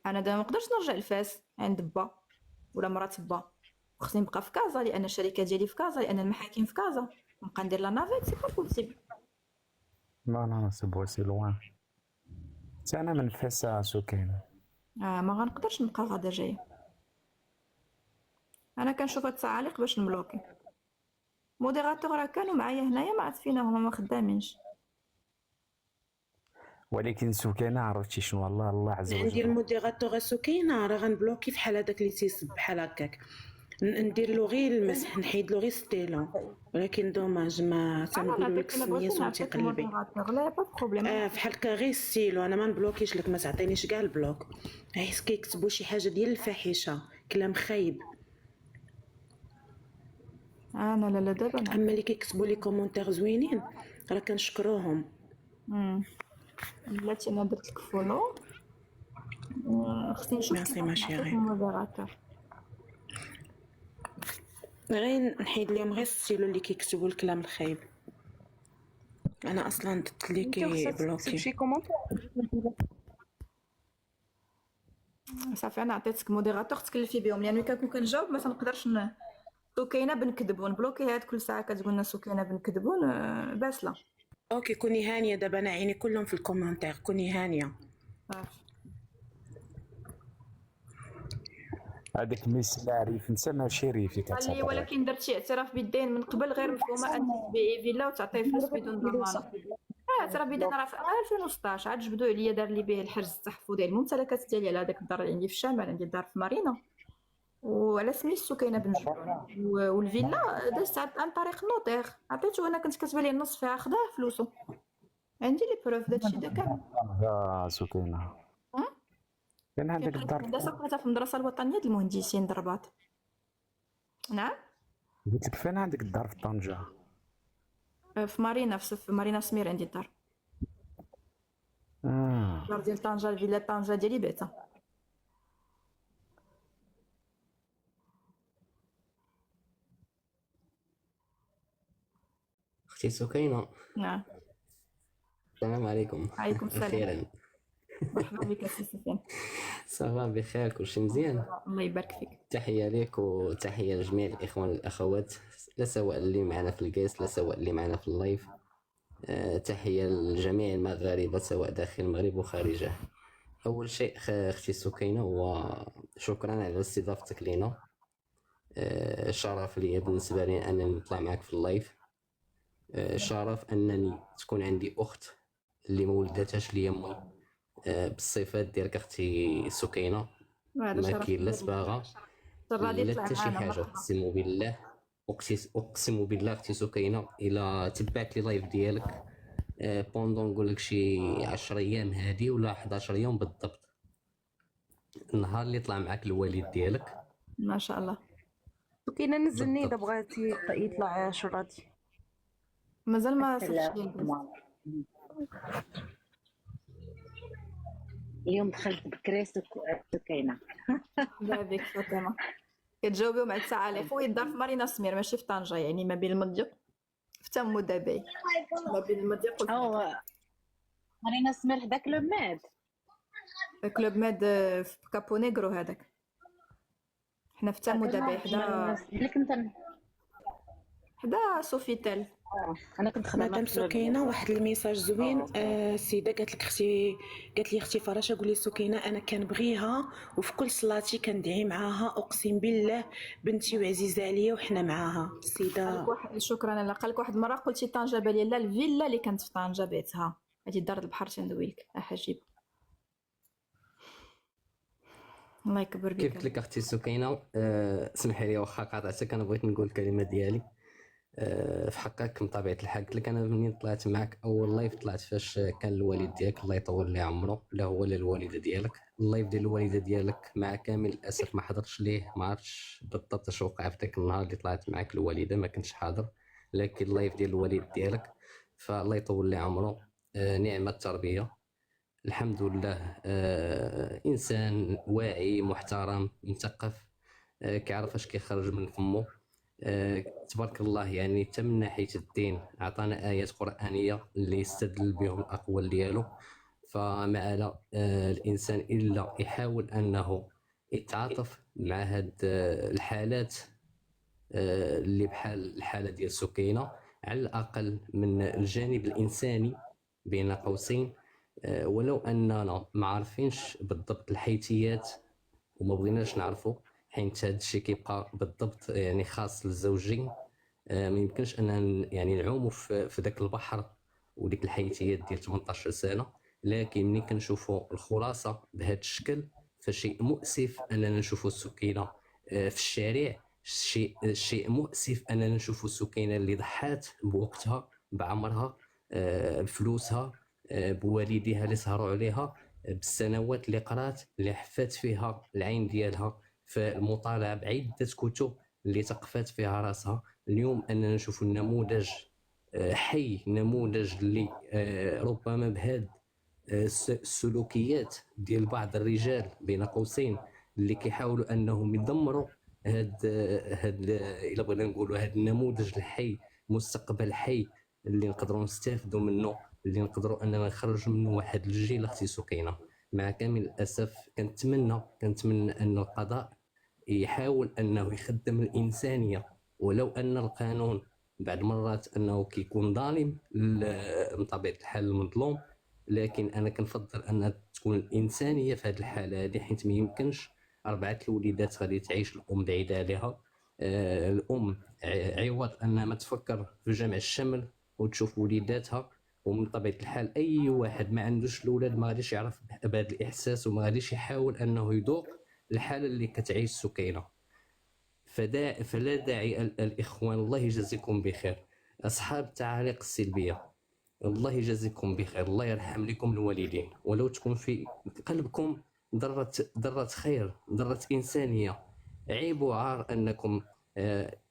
انا دابا ما نقدرش نرجع لفاس عند با ولا مرات با خصني نبقى في كازا لان الشركه ديالي في كازا لان المحاكم في كازا نبقى ندير لا نافيت سي با بوسيبل. لا سي لوان انا من فاس سكينه ما غنقدرش نبقى غادا جايه. انا كنشوف هاد التعاليق باش نبلوكي. موديراتور راه كانوا معايا هنايا ما عاد فينا هما ما خدامينش. ولكن سكينه عرفتي شنو الله عز وجل ندير الموديراتور سكينه راه غنبلوكي في حال هذاك اللي تيسب بحال هكاك ندير له غير المسح نحيد له غير ستيلو ولكن دوماج ما تنقول لك سميه صوتي قلبي فحال هكا غير ستيلو انا ما نبلوكيش لك ما تعطينيش كاع البلوك. حيت كيكتبوا شي حاجه ديال الفاحشه كلام خايب. انا لا دابا اما اللي كيكتبوا لي كومونتير زوينين راه كنشكروهم. بلاتي انا درت لك فولو. خصني نشوف ميرسي كيفاش ماشي نعطيك غير الموديراتور. غير نحيد لهم غير الستيلو اللي كيكتبوا الكلام الخايب. انا اصلا درت لي كي بلوكي. شي كومونتير. صافي انا عطيتك موديراتور تكلفي بهم، لان كنكون كنجاوب ما تنقدرش سكينه بنكذبون بلوكيات كل ساعه كتقول لنا سكينه بنكذبون باسله. اوكي كوني هانيه دابا، انا عيني كلهم في الكومنتير، كوني هانيه. صافي هذاك ميس معرف انت ماشي ريفي قال لي كتهضر. ولكن درت شي اعتراف بالدين من قبل، غير مفهومه انك تبيعي فيلا وتعطيه فلوس بدون ضمانه. اعتراف بالدين راه في 2016 عاد جبدوا عليا، دار لي به الحجز التحفظي. الممتلكات ديالي على هذاك الدار اللي عندي في الشمال، عندي الدار في مارينا وعلى سميتو كاينه بن جبران، والفيلا دازت عن طريق نوطير عطيتو انا، كنت كاتبه ليه النص فيها خداه فلوسو، عندي لي بروف داكشي دا كامل. سكينه كان عندك الدار. هندسه قريتها في المدرسه الوطنيه ديال المهندسين الرباط. نعم قلت لك فين عندك الدار في طنجة؟ في مارينا، في مارينا سمير عندي الدار. الدار ديال طنجة، الفيلا طنجة ديالي بعتها. اختي سكينة، نعم السلام عليكم. عليكم السلام. اخيرا مرحبا بك سي سفيان. صافا بخير، كلشي مزيان. الله يبارك فيك. تحية ليك وتحية لجميع الإخوان والأخوات، لا سواء اللي معنا في الكيس لا سواء اللي معنا في اللايف. تحية لجميع المغاربة سواء داخل المغرب وخارجه. أول شيء أختي سكينة، وشكرا على استضافتك لينا. شرف لي بالنسبة لي أنني نطلع معك في اللايف. شرف أنني تكون عندي أخت اللي ما ولدتهاش لي أمي بالصفات ديالك اختي سكينه. ما كاين لا صباغه لا حتى شي حاجه، اقسم بالله اقسم بالله اختي سكينه الا تبعت لي لايف ديالك بوندون نقول لك شي 10 ايام هادي ولا 11 يوم بالضبط، النهار اللي طلع معاك الوالد ديالك ما شاء الله. وكاينه نزلني اذا بغيتي يطلع شراتي. مازال ما صرتش لي اليوم دخلت بكري سكينه. بابيك فاطمه كتجاوبيو مع الساعه. خويا الدار في مارينا سمير ماشي في طنجه، يعني ما بين المضيق في تم دابي، ما بين المضيق مارينا سمير حدا كلوب ماد. كلوب ماد في كابو نيغرو هذاك، حنا في تم دابي حدا سوفيتال. انا كنت خدامه مدام سكينه واحد الميساج زوين. السيده قالت لك اختي، قالت لي اختي فراشه قولي سكينه انا كنبغيها وفي كل صلاتي كندعي معاها، اقسم بالله بنتي وعزيزه عليا وحنا معاها. السيده شكرا. انا قالك واحد المره قلتي طنجه بالي، لا الفيلا اللي كانت في طنجه بعتها، هذه دار البحر تندوي لك حجيب. الله يكبر بك. كيف لك اختي سكينه. سمحي لي واخا قاطعتك، انا بغيت نقول الكلمه ديالي في حقك. من طبيعه الحال قلت لك انا منين طلعت معك اول لايف طلعت فاش كان الوالد ديالك الله يطول ليه عمره، لا هو لا الوالده ديالك. اللايف ديال الوالده ديالك مع كامل الاسف ما حضرتش ليه، ما عرفتش بالضبط اش وقع في ذاك النهار اللي طلعت معك الوالده، ما كنتش حاضر. لكن اللايف ديال الوالد ديالك فالله يطول ليه عمره. نعمه التربيه الحمد لله. انسان واعي محترم مثقف، كيعرف اش كيخرج من فمه. تبارك الله، يعني حتى من ناحيه الدين عطانا ايات قرانيه اللي يستدل بهم الاقوال ديالو. فما على الانسان الا يحاول انه يتعاطف مع هاد الحالات اللي بحال الحاله ديال سكينه، على الاقل من الجانب الانساني بين قوسين. ولو اننا ما عارفينش بالضبط الحيثيات وما بغيناش نعرفوا، حيت هذا الشيء كيبقى بالضبط يعني خاص للزوجين. ما يمكنش ان يعني نعوموا في ذاك البحر وديك الحيثيات ديال 18 سنه. لكن ملي كنشوفوا الخلاصه بهذا الشكل فشيء مؤسف اننا نشوفوا السكينه في الشارع. شيء مؤسف اننا نشوفوا السكينه اللي ضحات بوقتها بعمرها بفلوسها بوالديها اللي سهروا عليها بالسنوات اللي قرات اللي حفات فيها العين ديالها في المطالعه بعده كتب اللي ثقفات فيها راسها. اليوم اننا نشوف النموذج حي نموذج اللي ربما بهذا السلوكيات ديال بعض الرجال بين قوسين اللي كيحاولوا انهم يدمروا هاد الا بغينا نقولوا هاد النموذج الحي، مستقبل حي اللي نقدروا نستافدوا منه، اللي نقدروا اننا نخرجوا منه واحد الجيل اختي سكينه. مع كامل الاسف كنتمنى ان القضاء يحاول انه يخدم الانسانيه، ولو ان القانون بعض المرات انه كيكون ظالم من طبيعه الحال المظلوم، لكن انا كنفضل ان تكون الانسانيه في هذه الحاله هذه، حيت ما يمكنش 4 الوليدات غادي تعيش الام بعيده عليها. الام عوض انها ما تفكر في جمع الشمل وتشوف وليداتها، ومن طبيعه الحال اي واحد ما عندوش الاولاد ما غاديش يعرف بهذا الاحساس وما غاديش يحاول انه يذوق الحاله اللي كتعيش سكينه. فلا داعي الاخوان، الله يجازيكم بخير اصحاب التعاليق السلبيه، الله يجازيكم بخير، الله يرحم لكم الوالدين، ولو تكون في قلبكم ذره خير، ذره انسانيه. عيب وعار انكم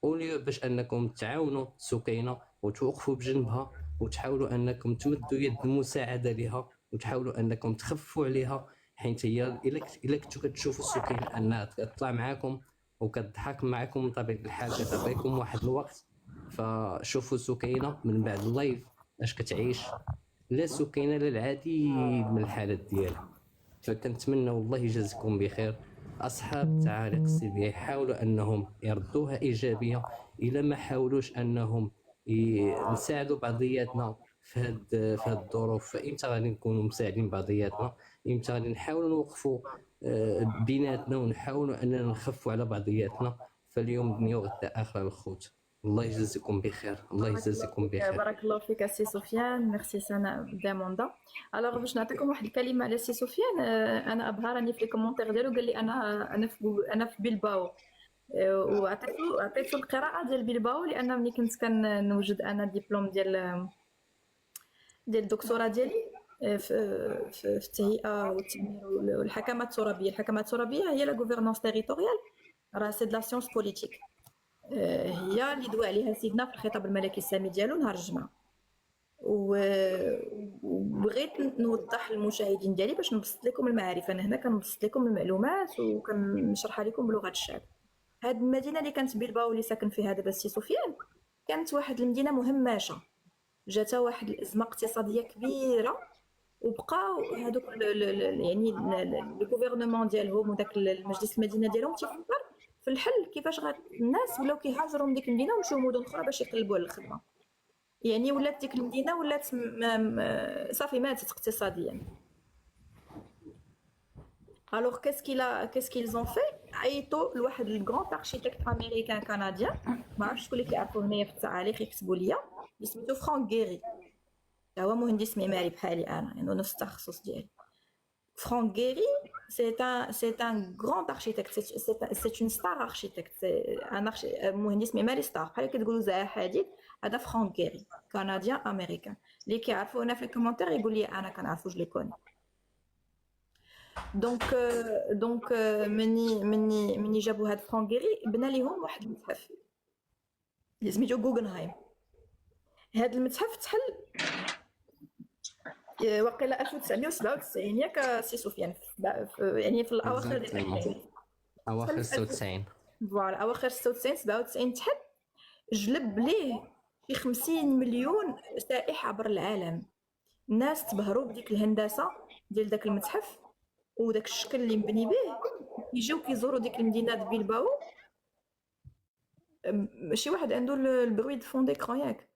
اوليو باش انكم تعاونوا سكينه وتوقفوا بجنبها وتحاولوا انكم تمدوا يد المساعده لها وتحاولوا انكم تخفوا عليها، حيت هي الا كنتو كتشوفوا سكينه انها تطلع معاكم وكتضحك معكم من طبيعه الحال كتعطيكم واحد الوقت. فشوفوا سكينه من بعد اللايف اش كتعيش، لا سكينه لا العديد من الحالات ديالها. فكنتمنى والله يجازيكم بخير اصحاب التعاليق السلبيه يحاولوا انهم يردوها ايجابيه، الا ما حاولوش انهم نساعدوا بعضياتنا في هاد الظروف. فامتى غادي نكونوا مساعدين بعضياتنا؟ امتى غادي نحاولوا نوقفوا بيناتنا ونحاولوا اننا نخفوا على بعضياتنا؟ فاليوم دنيا وغدا اخره الخوت. الله يجزيكم بخير، الله يجزيكم بخير. بارك الله فيك سي سفيان، ميرسي سناء داموندا. الوغ باش نعطيكم واحد الكلمه على سي سفيان، انا ابهرني في الكومونتير ديالو، قال لي انا في بلباو، وعطيتو القراءه ديال بلباو، لان ملي كنت كنوجد انا الدبلوم ديال الدكتوراه ديالي في التهيئه والتدمير والحكمات الترابيه. الحكمات الترابيه هي لا غوفرنونس تيريتوريال، راه سي د لا سيونس بوليتيك، هي اللي دوا عليها سيدنا في الخطاب الملكي السامي ديالو نهار الجمعه. وبغيت نوضح للمشاهدين ديالي باش نبسط لكم المعارف، انا هنا كنبسط لكم المعلومات وكنشرحها لكم بلغه الشعب. هاد المدينه اللي كانت بلباو اللي ساكن فيها دابا السي سفيان كانت واحد المدينه مهمشه، جاتها واحد الازمه اقتصاديه كبيره، وبقاو هذوك يعني الغوفرنمون ديالهم وداك المجلس المدينه ديالهم تيفكر في الحل كيفاش الناس ولاو كيهاجروا من ديك المدينه ومشيو مدن اخرى باش يقلبوا على الخدمه. يعني ولات ديك المدينه ولات صافي ماتت اقتصاديا. الوغ qu'est-ce qu'ils ont fait؟ عيطوا لواحد الكرون اركيتكت امريكان كنديان، ما عرفتش شكون اللي كيعرفوا هنايا في التعاليق يكتبوا ليا، سميتو فرانك غيري، هو مهندس معماري بحالي انا، يعني نفس التخصص ديالي. Franck Gehry, c'est un grand architecte, c'est une star architecte, c'est un مهندس معماري ستار، بحال كتقولوا زاهر حديد، هذا فرانك غيري كنديان امريكان. اللي كيعرفونا في الكومونتير يقول لي انا كنعرفو جو لي كوني. دونك مني جابوا هاد فرانك غيري بنى ليهم واحد المتحف اللي سميتو غوغنهايم. هاد المتحف تحل وقيلا 1997 ياك سي سفيان، يعني في الاواخر ديال الألفينات، اواخر 96 فوالا اواخر 96 97 تحل، جلب ليه شي 50 مليون سائح عبر العالم. الناس تبهروا بديك الهندسه ديال داك المتحف وداك الشكل اللي مبني به، يجيو كيزوروا ديك المدينه د بلباو. شي واحد عنده البروي د فون ديكرون ياك،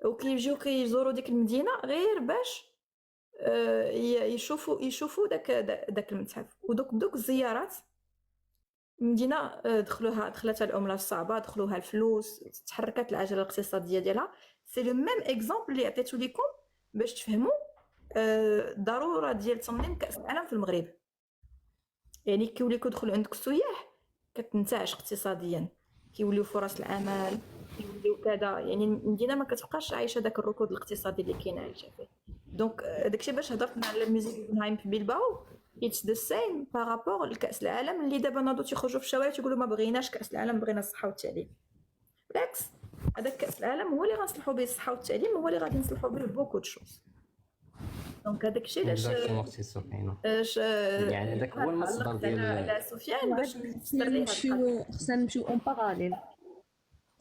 وكيجيو كيزوروا ديك المدينه غير باش يشوفوا داك المتحف. ودوك الزيارات المدينه دخلتها العمله الصعبه، دخلوها الفلوس، تحركت العجله الاقتصاديه ديالها. سي لو ميم اكزامبل اللي عطيتو لكم باش تفهموا ضروره ديال تنظيم كاس العالم في المغرب. يعني كيولي كيدخل عندك السياح كتنتعش اقتصاديا، كيوليو فرص العمل، كيوليو كذا، يعني المدينه ما كتبقاش عايشه داك الركود الاقتصادي اللي كاين عايشه فيه. دونك داكشي باش هضرت على الميوزيك غوغنهايم في بلباو، اتس ذا سيم بارابور لكاس العالم اللي دابا ناضوا تيخرجوا في الشوارع تيقولوا ما بغيناش كاس العالم، بغينا الصحه والتعليم. بالعكس هذاك كاس العالم هو اللي غنصلحوا به الصحه والتعليم، هو اللي غادي نصلحوا به بوكو دشوز. دونك هذاك الشيء علاش يعني هذاك هو المصدر ديال على سفيان باش نفسر ليه خصنا نمشيو اون باراليل،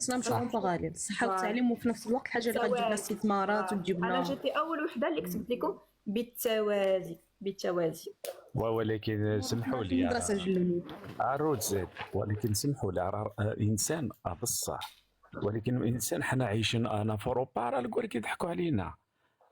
خصنا نمشيو اون باراليل الصحه والتعليم، وفي نفس الوقت الحاجه اللي غتجيب لنا استثمارات وتجيب انا لنا. جيتي اول وحده اللي كتبت لكم بالتوازي. ولكن سمحوا لي المدرسه جلوني عروض زاد، ولكن سمحوا لي راه الانسان بصح، ولكن الانسان حنا عايشين انا في اوروبا راه الكل كيضحكوا علينا.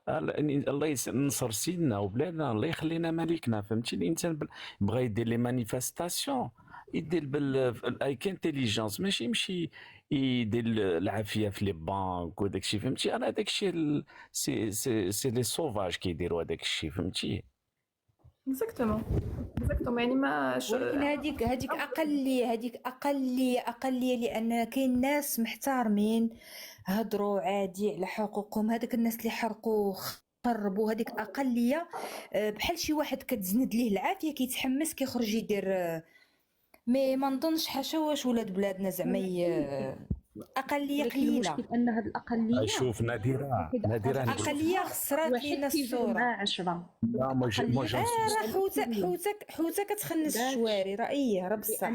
الله ينصر سيدنا وبلادنا، الله يخلينا ملكنا، فهمتي. الانسان بغى يدير لي مانيفستاسيون يدير بالايك انتيليجونس، ماشي يمشي يدير العافيه في لي بانك وداك الشيء، فهمتي. انا داك الشيء سي لي سوفاج كيديروا هذاك الشيء، فهمتي. اكزاكتومون يعني ما ولكن هذيك اقليه لان كاين ناس محترمين هضروا عادي على حقوقهم، هذاك الناس اللي حرقوا خربوا هذيك اقليه. بحال شي واحد كتزند ليه العافيه كيتحمس كيخرج يدير. مي ما نظنش حاشا واش ولاد بلادنا زعما اقليه قليله. المشكل ان هذه الاقليه شوف نادره اقليه خسرات لينا الصوره 10. لا حوته كتخنس الشواري راه راه بصح